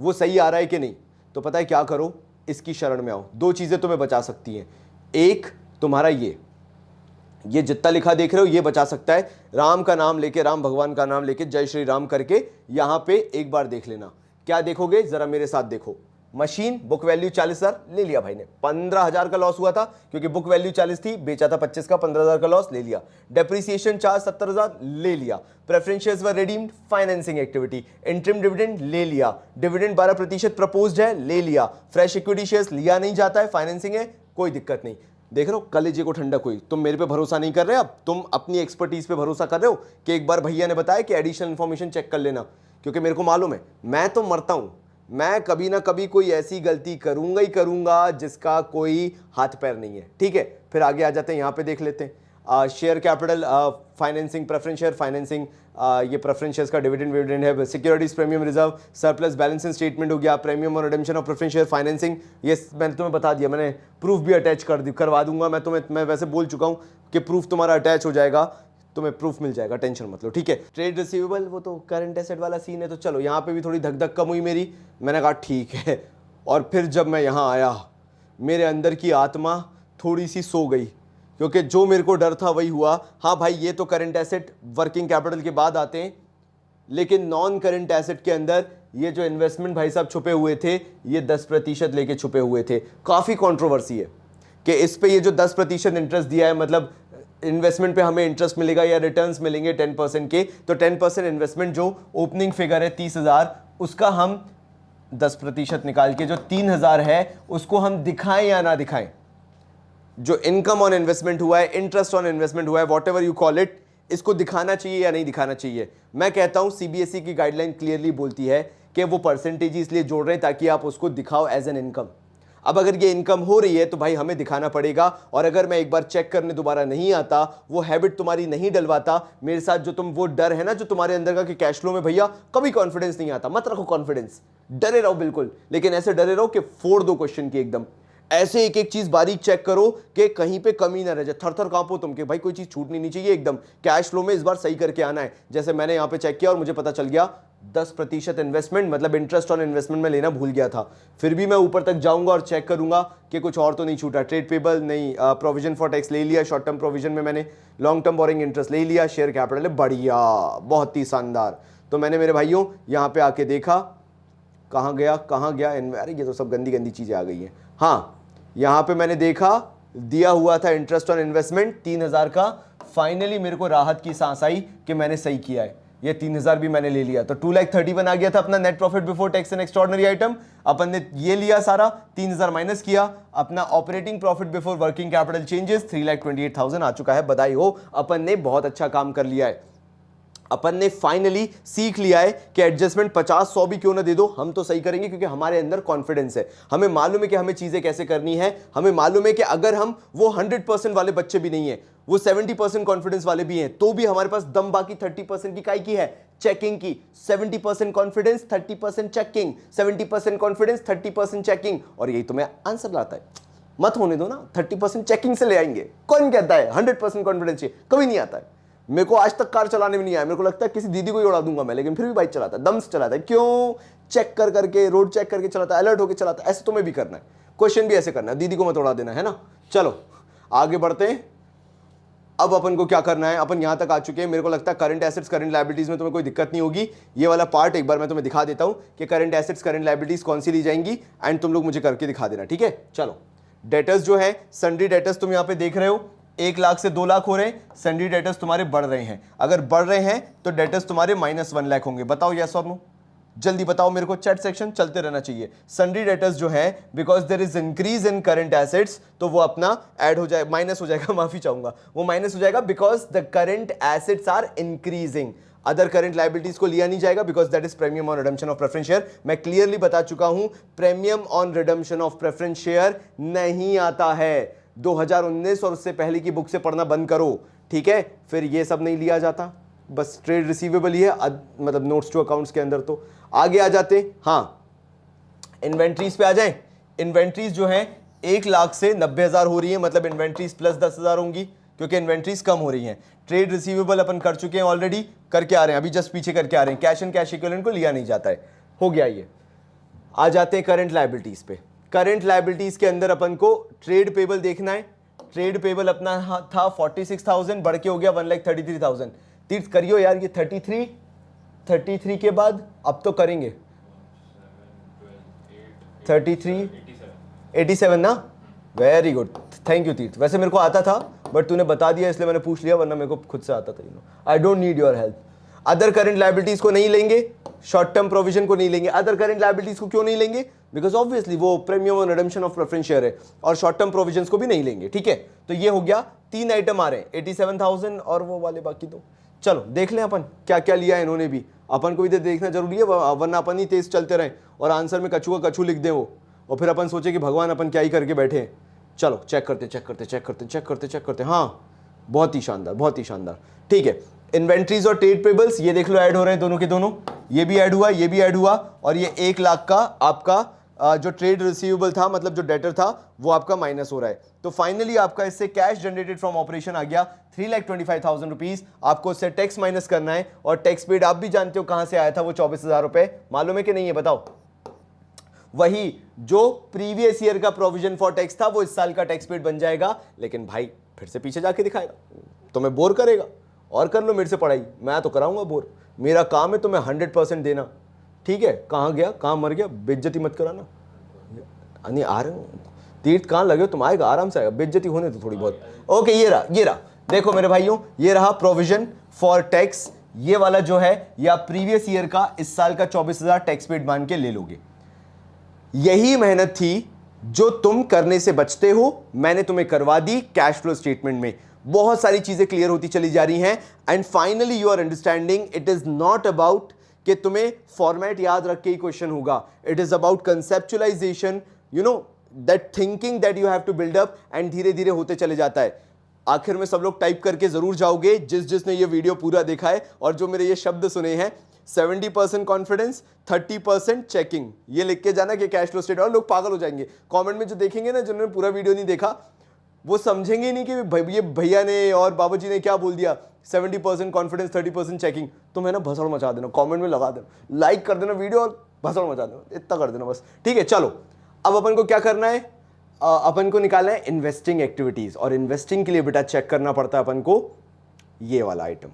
वो सही आ रहा है कि नहीं, तो पता है क्या करो, इसकी शरण में आओ। दो चीजें तुम्हें बचा सकती हैं, एक तुम्हारा ये जितना लिखा देख रहे हो ये बचा सकता है, राम का नाम लेके, राम भगवान का नाम लेके जय श्री राम करके यहां पे एक बार देख लेना। क्या देखोगे, जरा मेरे साथ देखो। मशीन बुक वैल्यू 40,000 ले लिया भाई ने, 15,000 का लॉस हुआ था क्योंकि बुक वैल्यू 40 थी, बेचा था 25 का, 15,000 का लॉस ले लिया। डेप्रिसिएशन चार्ज 70,000 ले लिया। प्रेफरेंस शेयर्स वर redeemed, financing activity. Interim dividend ले लिया, डिविडेंड 12% प्रपोज्ड है, ले लिया। फ्रेश इक्विटी शेयर्स लिया नहीं जाता है, फाइनेंसिंग है, कोई दिक्कत नहीं। देख रहे हो कलेजे को ठंडक हुई। तुम मेरे पे भरोसा नहीं कर रहे, अब तुम अपनी एक्सपर्टीज पे भरोसा कर रहे हो कि एक बार भैया ने बताया कि एडिशनल इंफॉर्मेशन चेक कर लेना, क्योंकि मेरे को मालूम है मैं तो मरता हूं, मैं कभी ना कभी कोई ऐसी गलती करूंगा ही करूंगा जिसका कोई हाथ पैर नहीं है। ठीक है, फिर आगे आ जाते हैं, यहां पे देख लेते हैं share capital, financing, preference share financing, ये प्रेफरेंस शेयर्स का डिविडेंड है, securities premium reserve, surplus balancing statement हो गया, प्रीमियम और redemption of preference share financing, ये मैंने तुम्हें बता दिया, मैंने प्रूफ भी अटैच करवा दूंगा मैं तुम्हें, मैं वैसे बोल चुका हूं कि प्रूफ तुम्हारा अटैच हो जाएगा, तुम्हें प्रूफ मिल जाएगा, टेंशन मत लो। ठीक है, ट्रेड रिसीवेबल वो तो करंट एसेट वाला सीन है, तो चलो यहाँ पे भी थोड़ी धक धक कम हुई मेरी, मैंने कहा ठीक है। और फिर जब मैं यहाँ आया मेरे अंदर की आत्मा थोड़ी सी सो गई, क्योंकि जो मेरे को डर था वही हुआ। हाँ भाई ये तो करंट एसेट वर्किंग कैपिटल के बाद आते हैं, लेकिन नॉन करंट एसेट के अंदर ये जो इन्वेस्टमेंट भाई साहब छुपे हुए थे, ये 10% लेके छुपे हुए थे। काफ़ी कंट्रोवर्सी है कि इस पे ये जो 10% इंटरेस्ट दिया है, मतलब इन्वेस्टमेंट पे हमें इंटरेस्ट मिलेगा या रिटर्न्स मिलेंगे 10% के, तो 10% इन्वेस्टमेंट जो ओपनिंग फिगर है 30,000, उसका हम 10% निकाल के जो 3,000 है उसको हम दिखाएं या ना दिखाएं, जो इनकम ऑन इन्वेस्टमेंट हुआ है, इंटरेस्ट ऑन इन्वेस्टमेंट हुआ है, what ever you call it, इसको दिखाना चाहिए या नहीं दिखाना चाहिए। मैं कहता हूं सीबीएसई की गाइडलाइन क्लियरली बोलती है कि वो परसेंटेज इसलिए जोड़ रहे हैं ताकि आप उसको दिखाओ एज एन इनकम। अब अगर ये इनकम हो रही है तो भाई हमें दिखाना पड़ेगा, और अगर मैं एक बार चेक करने दोबारा नहीं आता, वो हैबिट तुम्हारी नहीं डलवाता मेरे साथ, जो तुम वो डर है ना जो तुम्हारे अंदर का कि कैश फ्लो में भैया कभी कॉन्फिडेंस नहीं आता, मत रखो कॉन्फिडेंस, डरे रहो बिल्कुल, लेकिन ऐसे डरे रहो कि फोड़ दो क्वेश्चन की एकदम, ऐसे एक एक चीज बारीक चेक करो कि कहीं पे कमी ना रह जाए, थर थर कांपो तुम के भाई कोई चीज छूटनी नहीं चाहिए एकदम। कैश फ्लो में इस बार सही करके आना है, जैसे मैंने यहां पे चेक किया और मुझे पता चल गया 10% इन्वेस्टमेंट, मतलब इंटरेस्ट ऑन इन्वेस्टमेंट में लेना भूल गया था। फिर भी मैं ऊपर तक जाऊंगा और चेक करूंगा कि कुछ और तो नहीं छूटा। ट्रेड पेबल नहीं, प्रोविजन फॉर टैक्स ले लिया, शॉर्ट टर्म प्रोविजन में मैंने लॉन्ग टर्म बोरिंग इंटरेस्ट ले लिया, शेयर कैपिटल है बढ़िया, बहुत ही शानदार। तो मैंने मेरे भाइयों यहाँ पे आके देखा, कहाँ गया अरे ये तो सब गंदी गंदी चीजें आ गई हैं। हाँ यहाँ पे मैंने देखा दिया हुआ था इंटरेस्ट ऑन इन्वेस्टमेंट 3,000 का, फाइनली मेरे को राहत की सांस आई कि मैंने सही किया है, ये 3000 भी मैंने ले लिया। तो 2,31,000 आ गया था अपना net profit before tax and extraordinary item. अपन ने ये लिया सारा, 3000 माइनस किया, अपना operating profit before working capital changes 3,28,000 आ चुका है। बधाई हो, अपन ने बहुत अच्छा काम कर लिया है। अपन ने फाइनली सीख लिया है कि एडजस्टमेंट 50-100 भी क्यों ना दे दो, हम तो सही करेंगे, क्योंकि हमारे अंदर कॉन्फिडेंस है। हमें मालूम है कि हमें चीजें कैसे करनी है। हमें मालूम है कि अगर हम वो 100% वाले बच्चे भी नहीं है, वो 70% कॉन्फिडेंस वाले भी हैं, तो भी हमारे पास दम बाकी 30% की काई की है, चेकिंग की। 70% कॉन्फिडेंस, 30% चेकिंग, 70% कॉन्फिडेंस, 30% चेकिंग, और यही तुम्हें आंसर लाता है। मत होने दो ना, 30% चेकिंग से ले आएंगे। कौन कहता है 100% कॉन्फिडेंस चाहिए? कभी नहीं आता है। मेरे को आज तक कार चलाने में नहीं आया, मेरे को लगता है किसी दीदी को ही उड़ा दूंगा मैं, लेकिन फिर भी बाइक चलाता है, दम से चलाता है। क्यों? चेक कर करके, रोड चेक करके चलाता है, अलर्ट होकर चलाता है। ऐसे तुम्हें भी करना है, क्वेश्चन भी ऐसे करना है, दीदी को मत उड़ा देना है ना। चलो आगे बढ़ते हैं। अब अपन को क्या करना है, अपन यहां तक आ चुके हैं। मेरे को लगता है करंट एसेट्स करंट लायबिलिटीज में तुम्हें कोई दिक्कत नहीं होगी। ये वाला पार्ट एक बार मैं तुम्हें दिखा देता हूं कि करंट एसेट्स करंट लायबिलिटीज कौन सी ली जाएंगी, एंड तुम लोग मुझे करके दिखा देना, ठीक है। चलो, डेटर्स जो है, सन्ड्री डेटर्स तुम यहां पे देख रहे हो, 1 लाख से 2 लाख हो रहे हैं। सन्ड्री डेटर्स तुम्हारे बढ़ रहे हैं। अगर बढ़ रहे हैं तो डेटर्स तुम्हारे -1 लाख होंगे। बताओ यस और नो, जल्दी बताओ मेरे को, चैट सेक्शन चलते रहना चाहिए। सन्ड्री डेटर्स जो है, because there is increase in current assets, तो वो अपना ऐड हो जाए, माइनस हो जाएगा, माफी चाहूंगा, वो माइनस हो जाएगा, because the current assets are increasing. Other current liabilities को लिया नहीं जाएगा, because that is premium on redemption of preference share. मैं क्लियरली बता चुका हूं, premium on redemption of preference share नहीं आता है। 2019 और उससे पहले की बुक से पढ़ना बंद करो, ठीक है। फिर ये सब नहीं लिया जाता, बस ट्रेड रिसीवेबल ही है, मतलब नोट्स टू अकाउंट्स के अंदर। तो आगे आ जाते, हाँ, इन्वेंट्रीज पे आ जाएं। इन्वेंट्रीज जो है 1 लाख से 90,000 हो रही है, मतलब इन्वेंट्रीज प्लस 10,000 होंगी, क्योंकि इन्वेंट्रीज कम हो रही हैं। ट्रेड रिसीवेबल अपन कर चुके हैं ऑलरेडी, करके आ रहे हैं, अभी जस्ट पीछे करके आ रहे हैं। कैश एंड कैश इक्विवेलेंट को लिया नहीं जाता है, हो गया ये। आ जाते हैं करंट लायबिलिटीज पे। करंट लायबिलिटीज के अंदर अपन को ट्रेड पेबल देखना है। ट्रेड पेबल अपना था 46,000, बढ़ के हो गया 1,33,000। तीर्थ करियो यार, ये 33 के बाद अब तो करेंगे 33 87 ना। वेरी गुड, थैंक यू तीर्थ। वैसे मेरे को आता था, बट तूने बता दिया इसलिए मैंने पूछ लिया, वरना मेरे को खुद से आता था। I don't need your help. Other current liabilities को नहीं लेंगे, शॉर्ट टर्म प्रोविजन को नहीं लेंगे। अदर करंट लायबिलिटीज को क्यों नहीं लेंगे? बिकॉज ऑब्वियसली वो प्रीमियम और रिडम्पशन ऑफ प्रेफरेंस शेयर है, और शॉर्ट टर्म प्रोविजंस को भी नहीं लेंगे, ठीक है। तो ये हो गया, 3 आइटम आ रहे हैं, 87,000 और वो वाले बाकी दो। चलो देख लें अपन क्या क्या लिया है इन्होंने भी, अपन को भी देखना जरूरी है, वरना अपन ही तेज चलते रहें और आंसर में कछुआ कछू लिख दें वो, और फिर अपन सोचे कि भगवान अपन क्या ही करके बैठे हैं। चलो चेक करते। हाँ, बहुत ही शानदार, बहुत ही शानदार, ठीक है। इन्वेंट्रीज और ट्रेड पेबल्स ये देख लो ऐड हो रहे हैं दोनों के दोनों, ये भी ऐड हुआ, ये भी ऐड हुआ, और ये 1 लाख का आपका जो ट्रेड रिसीवेबल था, मतलब जो डेटर था, वो आपका माइनस हो रहा है। तो फाइनली आपका इससे कैश जनरेटेड फ्रॉम ऑपरेशन आ गया 3,25,000 रुपीज। आपको इससे टैक्स माइनस करना है, और टैक्स पेड आप भी जानते हो कहां से आया था, वो 24,000 रुपए। मालूम है कि नहीं है बताओ? वही जो प्रीवियस ईयर का प्रोविजन फॉर टैक्स था, वो इस साल का टैक्स पेड बन जाएगा। लेकिन भाई फिर से पीछे जाके दिखाएगा, तुम्हें बोर करेगा। और कर लो मेरे से पढ़ाई, मैं तो कराऊंगा बोर, मेरा काम है तुम्हें 100% देना, ठीक है। कहाँ गया, कहाँ मर गया, बेइज्जती मत कराना। नहीं आ रहे हो तीर्थ, कहाँ लगे हो तुम? आएगा, आराम से आएगा, बेइज्जती होने तो थोड़ी बहुत। ओके, ये रहा देखो मेरे भाइयों, ये रहा प्रोविजन फॉर टैक्स। ये वाला जो है, या प्रीवियस ईयर का इस साल का 24,000 टैक्स पेड मान के ले लोगे। यही मेहनत थी जो तुम करने से बचते हो, मैंने तुम्हें करवा दी कैश फ्लो स्टेटमेंट में। बहुत सारी चीजें क्लियर होती चली जा रही हैं, and finally you are understanding it is not about कि तुम्हें फॉर्मेट याद रख के ही क्वेश्चन होगा। It is about conceptualization, you know, that thinking that you have to build up, and धीरे धीरे होते चले जाता है। आखिर में सब लोग टाइप करके जरूर जाओगे, जिसने ये वीडियो पूरा देखा है और जो मेरे ये शब्द सुने हैं, 70% कॉन्फिडेंस, 30% चेकिंग, ये लिख के जाना कि कैश फ्लो स्टेटमेंट। और लोग पागल हो जाएंगे कमेंट में, जो देखेंगे ना, जिन्होंने पूरा वीडियो नहीं देखा, वो समझेंगे नहीं कि ये भैया ने और बाबूजी ने क्या बोल दिया, 70% कॉन्फिडेंस, 30% चेकिंग। तुम है ना भसड़ मचा देना, कमेंट में लगा देना, लाइक कर देना वीडियो और भसड़ मचा देना, इतना कर देना बस, ठीक है। चलो अब अपन को क्या करना है, अपन को निकालना है इन्वेस्टिंग एक्टिविटीज, और इन्वेस्टिंग के लिए बेटा चेक करना पड़ता है अपन को ये वाला आइटम,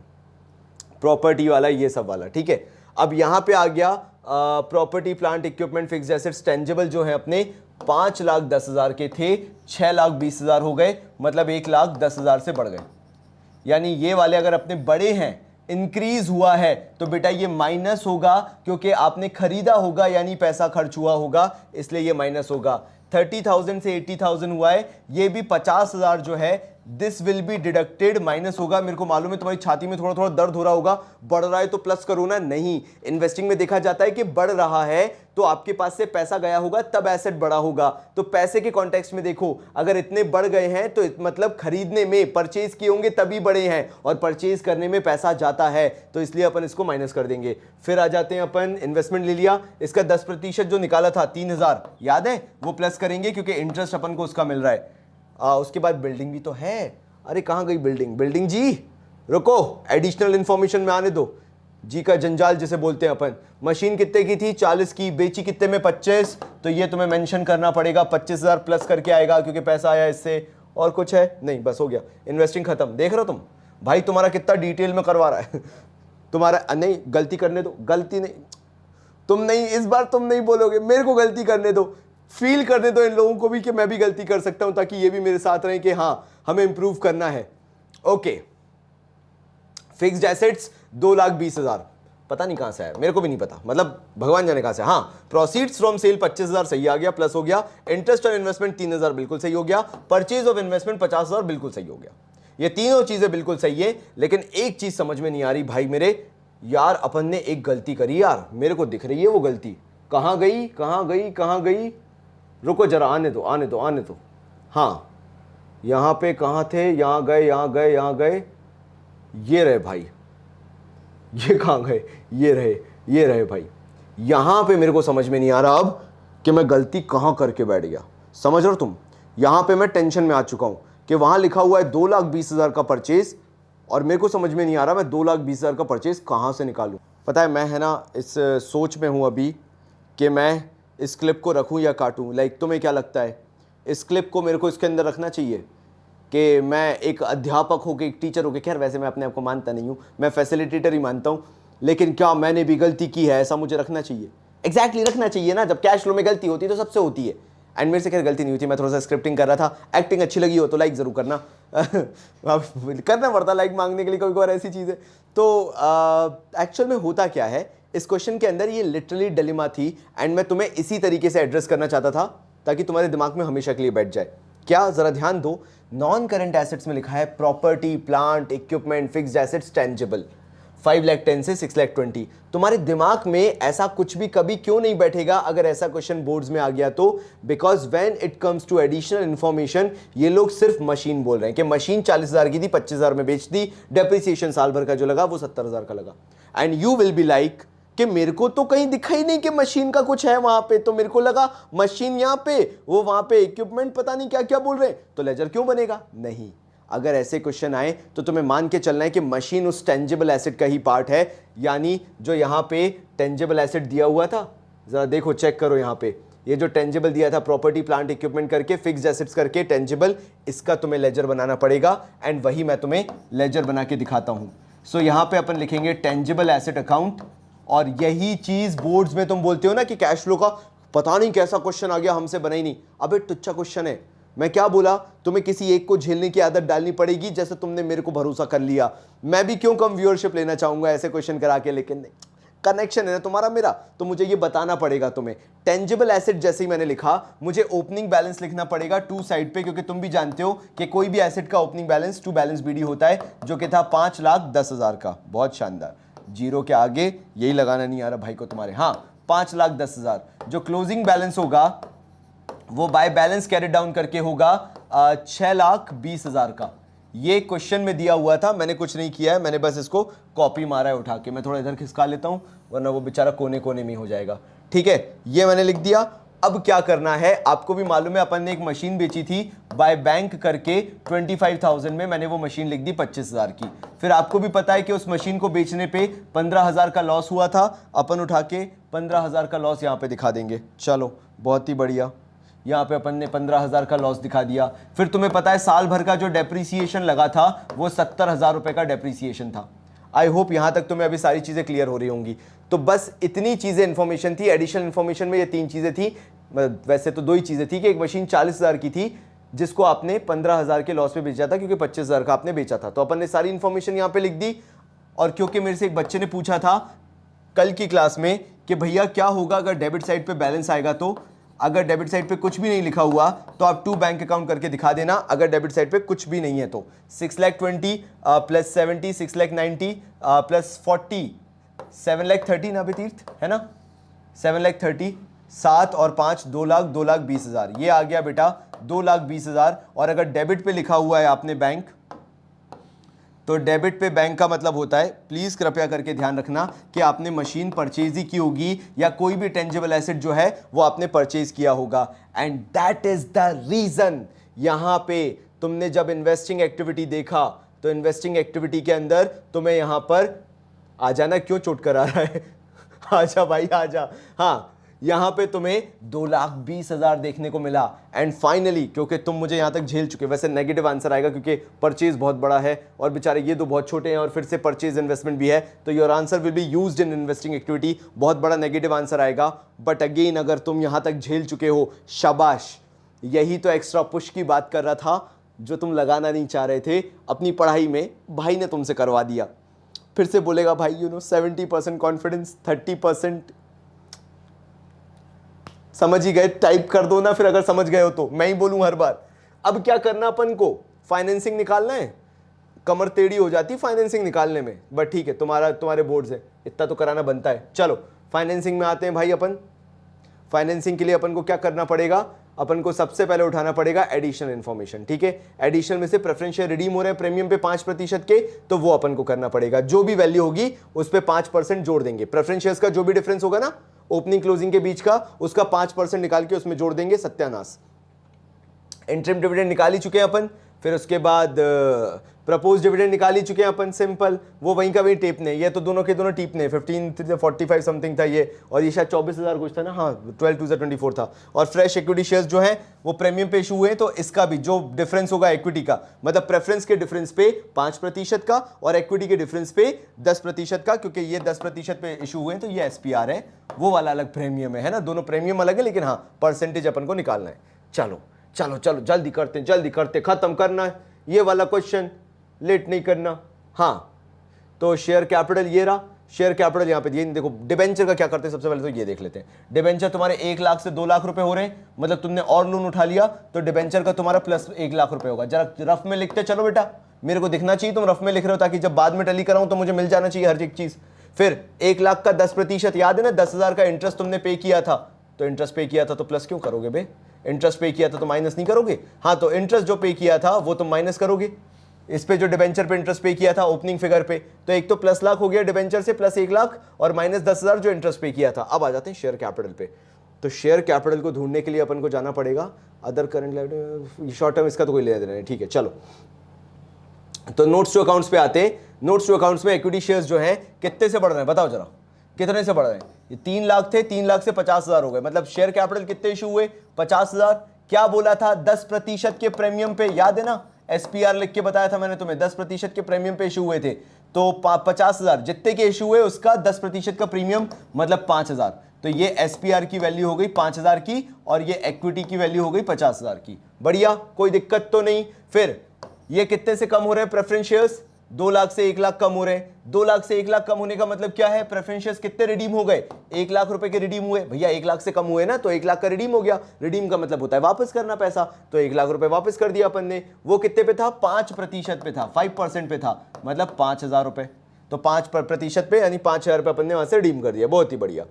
प्रॉपर्टी वाला, ये सब वाला, ठीक है। अब यहां पे आ गया property, plant, equipment, fixed assets, tangible जो है अपने 5,10,000 के थे, 6,20,000 हो गए, मतलब 1,10,000 से बढ़ गए। यानी ये वाले अगर अपने बड़े हैं, इंक्रीज हुआ है, तो बेटा ये माइनस होगा क्योंकि आपने खरीदा होगा यानी पैसा खर्च हुआ होगा, इसलिए ये माइनस होगा। 30,000 से 80,000 हुआ है, ये भी 50,000 जो है this will be deducted, minus होगा। मेरे को मालूम है तुम्हारी छाती में थोड़ा थोड़ा दर्द हो रहा होगा, बढ़ रहा है तो प्लस करो ना। नहीं, इन्वेस्टिंग में देखा जाता है कि बढ़ रहा है तो आपके पास से पैसा गया होगा तब एसेट बढ़ा होगा। तो पैसे के कॉन्टेक्स्ट में देखो, अगर इतने बढ़ गए हैं तो मतलब खरीदने में, परचेज किए होंगे तभी बढ़े हैं, और परचेज करने में पैसा जाता है, तो इसलिए अपन इसको माइनस कर देंगे। फिर आ जाते हैं अपन, इन्वेस्टमेंट ले लिया, इसका 10% जो निकाला था 3,000 याद है, वो प्लस करेंगे क्योंकि इंटरेस्ट अपन को उसका मिल रहा है। उसके बाद बिल्डिंग भी तो है। अरे कहाँ गई बिल्डिंग? बिल्डिंग जी रुको, एडिशनल इंफॉर्मेशन में आने दो, जी का जंजाल जिसे बोलते हैं अपन। मशीन कितने की थी? 40 की, बेची कितने में? 25, तो ये तुम्हें मेंशन करना पड़ेगा, 25,000 प्लस करके आएगा क्योंकि पैसा आया इससे। और कुछ है नहीं, बस हो गया, इन्वेस्टिंग खत्म। देख रहे हो तुम भाई, तुम्हारा कितना डिटेल में करवा रहा है तुम्हारा। नहीं, गलती करने दो, गलती नहीं, तुम नहीं, इस बार तुम नहीं बोलोगे, मेरे को गलती करने दो, फील करने दो इन लोगों को भी कि मैं भी गलती कर सकता हूं, ताकि ये भी मेरे साथ रहे कि हाँ हमें इंप्रूव करना है। ओके, फिक्स्ड एसेट्स 2,20,000, पता नहीं कहां से आया, मेरे को भी नहीं पता, मतलब भगवान जाने कहां से। हाँ, प्रोसीड्स फ्रॉम सेल 25,000 सही आ गया, प्लस हो गया। इंटरेस्ट ऑन इन्वेस्टमेंट 3,000 बिल्कुल सही हो गया। परचेज ऑफ इन्वेस्टमेंट 50,000 बिल्कुल सही हो गया। ये तीनों चीजें बिल्कुल सही है, लेकिन एक चीज समझ में नहीं आ रही भाई मेरे, यार अपन ने एक गलती करी यार, मेरे को दिख रही है वो गलती, कहां गई कहां गई कहां गई? रुको जरा, आने दो आने दो आने दो। हाँ, यहां पे कहां थे? यहां गए यहां गए यहां गए, ये रहे भाई, ये कहां गए? ये रहे भाई। यहां पे मेरे को समझ में नहीं आ रहा अब कि मैं गलती कहां करके बैठ गया, समझ रहे हो तुम? यहां पे मैं टेंशन में आ चुका हूं कि वहां लिखा हुआ है 2,20,000 का परचेज, और मेरे को समझ में नहीं आ रहा मैं 2,20,000 का परचेज कहां से निकालूं। पता है मैं है ना इस सोच में हूं अभी कि मैं इस क्लिप को रखूं या काटूं। लाइक तुम्हें क्या लगता है, इस क्लिप को मेरे को इसके अंदर रखना चाहिए कि मैं एक अध्यापक होकर, एक टीचर होकर, खैर वैसे मैं अपने आप को मानता नहीं हूं, मैं फैसिलिटेटर ही मानता हूं, लेकिन क्या मैंने भी गलती की है ऐसा मुझे रखना चाहिए? एग्जैक्टली रखना चाहिए ना, जब कैश फ्लो में गलती होती है तो सबसे होती है। एंड मेरे से खैर गलती नहीं हुई थी, मैं थोड़ा सा स्क्रिप्टिंग कर रहा था। एक्टिंग अच्छी लगी हो तो लाइक जरूर करना करना पड़ता लाइक मांगने के लिए कोई और ऐसी चीज़ है। तो एक्चुअल में होता क्या है इस क्वेश्चन के अंदर, ये लिटरली डिलेमा थी, एंड मैं तुम्हें इसी तरीके से एड्रेस करना चाहता था ताकि तुम्हारे दिमाग में हमेशा के लिए बैठ जाए। क्या? जरा ध्यान दो, नॉन करंट एसेट्स में लिखा है property, plant, equipment, fixed assets, tangible, 5,10,000 से 6,20,000। तुम्हारे दिमाग में ऐसा कुछ भी कभी क्यों नहीं बैठेगा अगर ऐसा क्वेश्चन बोर्ड्स में आ गया तो? Because when it comes to additional information, ये लोग सिर्फ मशीन बोल रहे हैं कि मशीन 40,000 की थी, 25,000 में बेच दी, डेप्रिसिएशन साल भर का जो लगा वो 70,000 का लगा। And you will be like कि मेरे को तो कहीं दिखा ही नहीं कि मशीन का कुछ है वहां पे, तो मेरे को लगा मशीन यहां पे, वो वहां पे, इक्विपमेंट पता नहीं क्या क्या बोल रहे हैं, तो लेजर क्यों बनेगा? नहीं, अगर ऐसे क्वेश्चन आए तो तुम्हें मान के चलना है कि मशीन उस टेंजिबल एसेट का ही पार्ट है। यानी जो यहां पे टेंजिबल एसेट दिया हुआ था, जरा देखो चेक करो, यहां पे ये जो टेंजिबल दिया था, प्रॉपर्टी, प्लांट, इक्विपमेंट करके, फिक्स्ड एसेट्स करके, टेंजिबल, इसका तुम्हें लेजर बनाना पड़ेगा। एंड वही मैं तुम्हें लेजर बना के दिखाता हूं। सो यहां पे अपन लिखेंगे टेंजिबल एसेट अकाउंट, और यही चीज बोर्ड्स में तुम बोलते हो ना कि कैश फ्लो का पता नहीं कैसा क्वेश्चन आ गया, हमसे बना ही नहीं। अबे तुच्चा क्वेश्चन है, मैं क्या बोला, तुम्हें किसी एक को झेलने की आदत डालनी पड़ेगी, जैसे तुमने मेरे को भरोसा कर लिया। मैं भी क्यों कम व्यूअरशिप लेना चाहूंगा ऐसे क्वेश्चन करा के, लेकिन नहीं, कनेक्शन है ना तुम्हारा मेरा, तो मुझे ये बताना पड़ेगा तुम्हें। टेंजिबल एसेट जैसे ही मैंने लिखा, मुझे ओपनिंग बैलेंस लिखना पड़ेगा टू साइड पे, क्योंकि तुम भी जानते हो कि कोई भी एसेट का opening balance to balance BD होता है, जो कि था 5,10,000 का। बहुत शानदार, जीरो के आगे यही लगाना नहीं आ रहा भाई को तुम्हारे। हाँ, 5,10,000। जो क्लोजिंग बैलेंस होगा वो बाय बैलेंस कैरिड डाउन करके होगा 6,20,000 का। ये क्वेश्चन में दिया हुआ था, मैंने कुछ नहीं किया है, मैंने बस इसको कॉपी मारा है उठा के। मैं थोड़ा इधर खिसका लेता हूं वरना वो बेचारा कोने कोने में हो जाएगा। ठीक है, ये मैंने लिख दिया। अब क्या करना है, आपको भी मालूम है अपन ने एक मशीन बेची थी बाय बैंक करके 25,000 में, मैंने वो मशीन लिख दी 25,000 की। फिर आपको भी पता है कि उस मशीन को बेचने पे 15,000 का लॉस हुआ था, अपन उठा के 15,000 का लॉस यहाँ पे दिखा देंगे। चलो बहुत ही बढ़िया, यहाँ पे अपन ने 15,000 का लॉस दिखा दिया। फिर तुम्हें पता है साल भर का जो डेप्रीसिएशन लगा था वो 70,000 रुपए का डेप्रीसिएशन था। आई होप यहां तक तुम्हें अभी सारी चीजें क्लियर हो रही होंगी। तो बस इतनी चीजें इंफॉर्मेशन थी, एडिशनल इंफॉर्मेशन में ये तीन चीजें थी। वैसे तो दो ही चीजें थी कि एक मशीन 40,000 की थी, जिसको आपने 15,000 के लॉस में बेचा था क्योंकि 25,000 का आपने बेचा था। तो अपन ने सारी इंफॉर्मेशन यहां पे लिख दी। और क्योंकि मेरे से एक बच्चे ने पूछा था कल की क्लास में कि भैया क्या होगा अगर डेबिट साइड पे बैलेंस आएगा, तो अगर डेबिट साइड पे कुछ भी नहीं लिखा हुआ तो आप 2 बैंक अकाउंट करके दिखा देना। अगर डेबिट साइड पे कुछ भी नहीं है तो 6,20,000 प्लस 70 6,90,000 प्लस 40 7,30,000 ना तीर्थ है ना, 7,30,000 7 और 5 2,20,000 ये आ गया बेटा 2,20,000। और अगर डेबिट पे लिखा हुआ है आपने बैंक, तो डेबिट पे बैंक का मतलब होता है, प्लीज कृपया करके ध्यान रखना कि आपने मशीन परचेज ही की होगी या कोई भी टेंजिबल एसेट जो है वो आपने परचेज किया होगा। And that is the reason यहां पे तुमने जब इन्वेस्टिंग एक्टिविटी देखा तो इन्वेस्टिंग एक्टिविटी के अंदर तुम्हें यहां पर आ जाना, क्यों चोट करा रहा है आजा भाई आजा, हाँ यहां पे तुम्हें 2,20,000 देखने को मिला। एंड फाइनली क्योंकि तुम मुझे यहां तक झेल चुके, वैसे नेगेटिव आंसर आएगा क्योंकि परचेज बहुत बड़ा है और बेचारे ये दो बहुत छोटे हैं और फिर से परचेज इन्वेस्टमेंट भी है, तो your answer will be used in investing activity, बहुत बड़ा नेगेटिव आंसर आएगा। बट अगेन अगर तुम यहां तक झेल चुके हो, शाबाश, यही तो एक्स्ट्रा पुश की बात कर रहा था जो तुम लगाना नहीं चाह रहे थे अपनी पढ़ाई में, भाई ने तुमसे करवा दिया। फिर से बोलेगा भाई 70% कॉन्फिडेंस 30%, समझ ही गए, टाइप कर दो ना फिर अगर समझ गए हो तो, मैं ही बोलूं हर बार। अब क्या करना अपन को, फाइनेंसिंग निकालना है, कमर टेढ़ी हो जाती फाइनेंसिंग निकालने में, बट ठीक है तुम्हारे बोर्ड से इतना तो कराना बनता है। चलो फाइनेंसिंग में आते हैं भाई अपन। फाइनेंसिंग के लिए अपन को क्या करना पड़ेगा, अपन को सबसे पहले उठाना पड़ेगा एडिशनल इन्फॉर्मेशन, ठीक है। एडिशनल में से प्रेफरेंस शेयर रिडीम हो रहे हैं प्रीमियम पे 5% के, तो वो अपन को करना पड़ेगा, जो भी वैल्यू होगी उस पे 5% जोड़ देंगे। प्रेफरेंस शेयर्स का जो भी डिफरेंस होगा ना ओपनिंग क्लोजिंग के बीच का, उसका 5% निकाल के उसमें जोड़ देंगे, सत्यानाश। इंटरिम डिविडेंड निकाल ही चुके हैं अपन, फिर उसके बाद प्रपोज डिविडेंड निकाल ही चुके हैं अपन, सिंपल, वो वहीं का वहीं टेपने, ये तो दोनों के दोनों टीपने, 1545 समथिंग था ये, और ये शायद 24,000 कुछ था ना, हाँ 12,224 था। और फ्रेश इक्विटी शेयर्स जो है वो प्रीमियम पे इशू हुए, तो इसका भी जो डिफरेंस होगा इक्विटी का, मतलब प्रेफरेंस के डिफरेंस पे 5% का और इक्विटी के डिफरेंस पे 10% का, क्योंकि ये 10% पे इशू हुए हैं तो ये एसपीआर है, वो वाला अलग प्रीमियम है ना, दोनों प्रीमियम अलग है, लेकिन हाँ परसेंटेज अपन को निकालना है। चलो चलो चलो जल्दी करते, खत्म करना है ये वाला क्वेश्चन, लेट नहीं करना। हाँ तो शेयर कैपिटल ये रहा, शेयर कैपिटल यहाँ पे ये देखो। डिबेंचर का क्या करते हैं सबसे पहले तो ये देख लेते हैं। डिबेंचर तुम्हारे 1 लाख से 2 लाख रुपए हो रहे हैं, मतलब तुमने और लोन उठा लिया तो डिबेंचर का तुम्हारा प्लस 1 लाख रुपए होगा। जरा रफ में लिखते चलो बेटा, मेरे को दिखना चाहिए तुम रफ में लिख रहे हो, ताकि जब बाद में टैली कराऊं तो मुझे मिल जाना चाहिए हर एक चीज। फिर 1 लाख का 10%, याद है ना 10,000 का इंटरेस्ट तुमने पे किया था, तो इंटरेस्ट पे किया था तो प्लस क्यों करोगे बे, इंटरेस्ट पे किया था तो माइनस नहीं करोगे। हाँ तो इंटरेस्ट जो पे किया था वो तुम माइनस करोगे, इस पे जो डिबेंचर पे इंटरेस्ट पे किया था ओपनिंग फिगर पे, तो एक तो प्लस लाख हो गया डिबेंचर से, प्लस 1 लाख और माइनस 10,000 जो इंटरेस्ट पे किया था। अब आ जाते हैं शेयर कैपिटल पे। तो शेयर कैपिटल को ढूंढने के लिए अपन को जाना पड़ेगा other current liability, short term इसका तो कोई लेना देना नहीं, ठीक है। चलो तो नोट्स टू अकाउंट्स पे आते हैं। नोट्स टू अकाउंट्स में इक्विटी शेयर्स जो है कितने से बढ़ रहे हैं बताओ जरा, कितने से बढ़ रहे हैं। ये 3 लाख थे, 3 लाख से 50,000 हो गए, मतलब शेयर कैपिटल कितने इशू हुए 50,000। क्या बोला था 10% के प्रीमियम पे, याद है ना एसपीआर लिख के बताया था मैंने तुम्हें, 10% के प्रीमियम पे इशू हुए थे, तो 50,000 जितने के इशू हुए उसका 10% का प्रीमियम मतलब 5,000, तो ये एसपीआर की वैल्यू हो गई 5,000 की और ये इक्विटी की वैल्यू हो गई 50,000 की। बढ़िया, कोई दिक्कत तो नहीं। फिर ये कितने से कम हो रहे हैं प्रेफरेंस शेयर्स, 2 लाख से 1 लाख कम हो रहे हैं। 2 लाख से 1 लाख कम होने का मतलब क्या है, प्रेफरेंस शेयर्स कितने रिडीम हो गए, 1 लाख रुपए के रिडीम हुए भैया, 1 लाख से कम हुए ना तो 1 लाख का रिडीम हो गया। रिडीम का मतलब होता है वापस करना पैसा, तो 1 लाख रुपए वापस कर दिया अपन ने। वो कितने पे था 5% पे था, 5% पे था, मतलब 5,000 रुपए, तो 5% पे यानी 5,000 रुपए अपन ने वहां से रिडीम कर दिया, बहुत ही बढ़िया।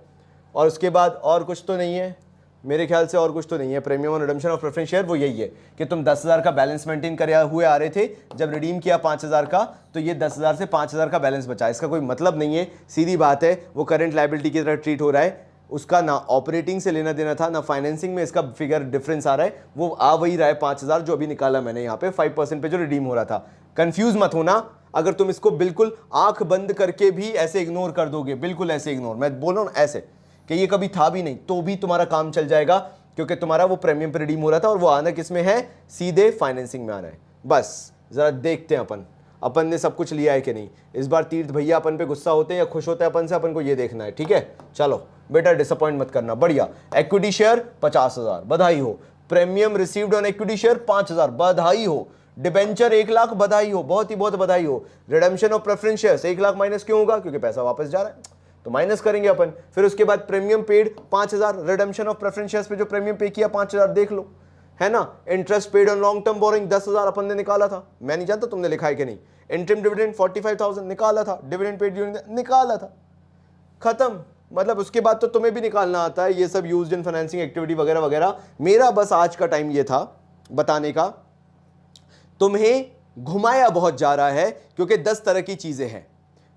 और उसके बाद और कुछ तो नहीं है मेरे ख्याल से, और कुछ तो नहीं है। प्रीमियम और रिडम्पशन ऑफ प्रेफरेंस शेयर वो यही है कि तुम 10,000 का बैलेंस मेंटेन करे हुए आ रहे थे, जब रिडीम किया 5,000 का तो ये 10,000 से 5,000 का बैलेंस बचा। इसका कोई मतलब नहीं है, सीधी बात है, वो करंट लायबिलिटी की तरह ट्रीट हो रहा है, उसका ना ऑपरेटिंग से लेना देना था ना फाइनेंसिंग में, इसका फिगर डिफरेंस आ रहा है, वो आ वही रहा है 5,000 जो अभी निकाला मैंने यहाँ पे 5% पे जो रिडीम हो रहा था। कंफ्यूज मत होना, अगर तुम इसको बिल्कुल आंख बंद करके भी ऐसे इग्नोर कर दोगे, बिल्कुल ऐसे इग्नोर, मैं बोल रहा हूँ ऐसे कि ये कभी था भी नहीं, तो भी तुम्हारा काम चल जाएगा, क्योंकि तुम्हारा वो प्रीमियम पे रिडीम हो रहा था और वो आना किस में है, सीधे फाइनेंसिंग में आना है। बस जरा देखते हैं अपन ने सब कुछ लिया है कि नहीं। इस बार तीर्थ भैया अपन पे गुस्सा होते हैं या खुश होते हैं अपन से, अपन को ये देखना है, ठीक है। चलो बेटा डिसअपॉइंट मत करना, बढ़िया। इक्विटी शेयर 50,000, बधाई हो। Premium received on equity share 5,000, बधाई हो। डिबेंचर 1 लाख, बधाई हो, बहुत ही बहुत बधाई हो। Redemption of preference shares 1 lakh minus क्यों होगा? क्योंकि पैसा वापस जा रहा है तो माइनस करेंगे अपन। फिर उसके बाद premium paid 5,000, redemption of preference shares पे जो प्रीमियम पे किया 5,000 देख लो, है ना। Interest paid on long term borrowing 10,000 अपन ने निकाला था, मैं नहीं जानता तुमने लिखा है कि नहीं। इंटरिम डिविडेंड 45,000 निकाला था, डिविडेंड पेड निकाला था, खत्म। मतलब उसके बाद तो तुम्हें भी निकालना आता है ये सब यूज्ड इन फाइनेंसिंग एक्टिविटी वगैरह वगैरह। मेरा बस आज का टाइम ये था बताने का, तुम्हें घुमाया बहुत जा रहा है क्योंकि 10 तरह की चीजें हैं।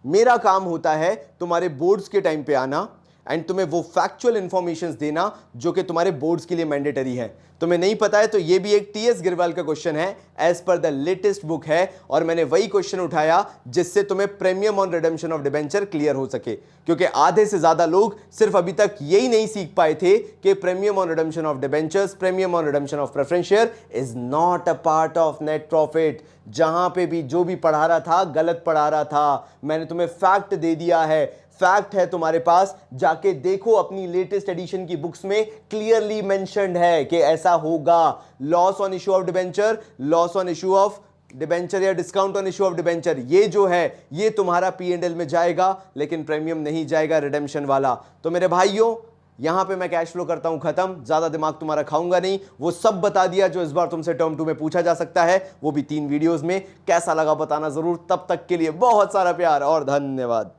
मेरा काम होता है तुम्हारे बोर्ड्स के टाइम पे आना एंड तुम्हें वो फैक्चुअल इंफॉर्मेशंस देना जो कि तुम्हारे बोर्ड्स के लिए मैंडेटरी है। तुम्हें नहीं पता है तो ये भी एक टीएस गिरवाल का क्वेश्चन है, as per the latest book है, और मैंने वही क्वेश्चन उठाया जिससे तुम्हें premium on redemption of debenture clear हो सके। क्योंकि आधे से ज्यादा लोग सिर्फ अभी तक यही नहीं सीख पाए थे कि premium on redemption of debentures, premium on redemption of preference share is not a part of net profit. जहां पे भी जो भी पढ़ा रहा था गलत पढ़ा रहा था। मैंने तुम्हें फैक्ट दे दिया है, फैक्ट है तुम्हारे पास, जाके देखो अपनी लेटेस्ट एडिशन की बुक्स में क्लियरली मेंशन्ड है कि ऐसा होगा। Loss on issue of debenture, loss on issue of debenture या discount on issue of debenture, ये जो है ये तुम्हारा P&L में जाएगा, लेकिन प्रीमियम नहीं जाएगा रिडेम्पशन वाला। तो मेरे भाइयों यहां पे मैं कैश फ्लो करता हूं खत्म, ज्यादा दिमाग तुम्हारा खाऊंगा नहीं। वो सब बता दिया जो इस बार तुमसे टर्म 2 में पूछा जा सकता है, वो भी 3 वीडियोस में। कैसा लगा बताना जरूर। तब तक के लिए बहुत सारा प्यार और धन्यवाद।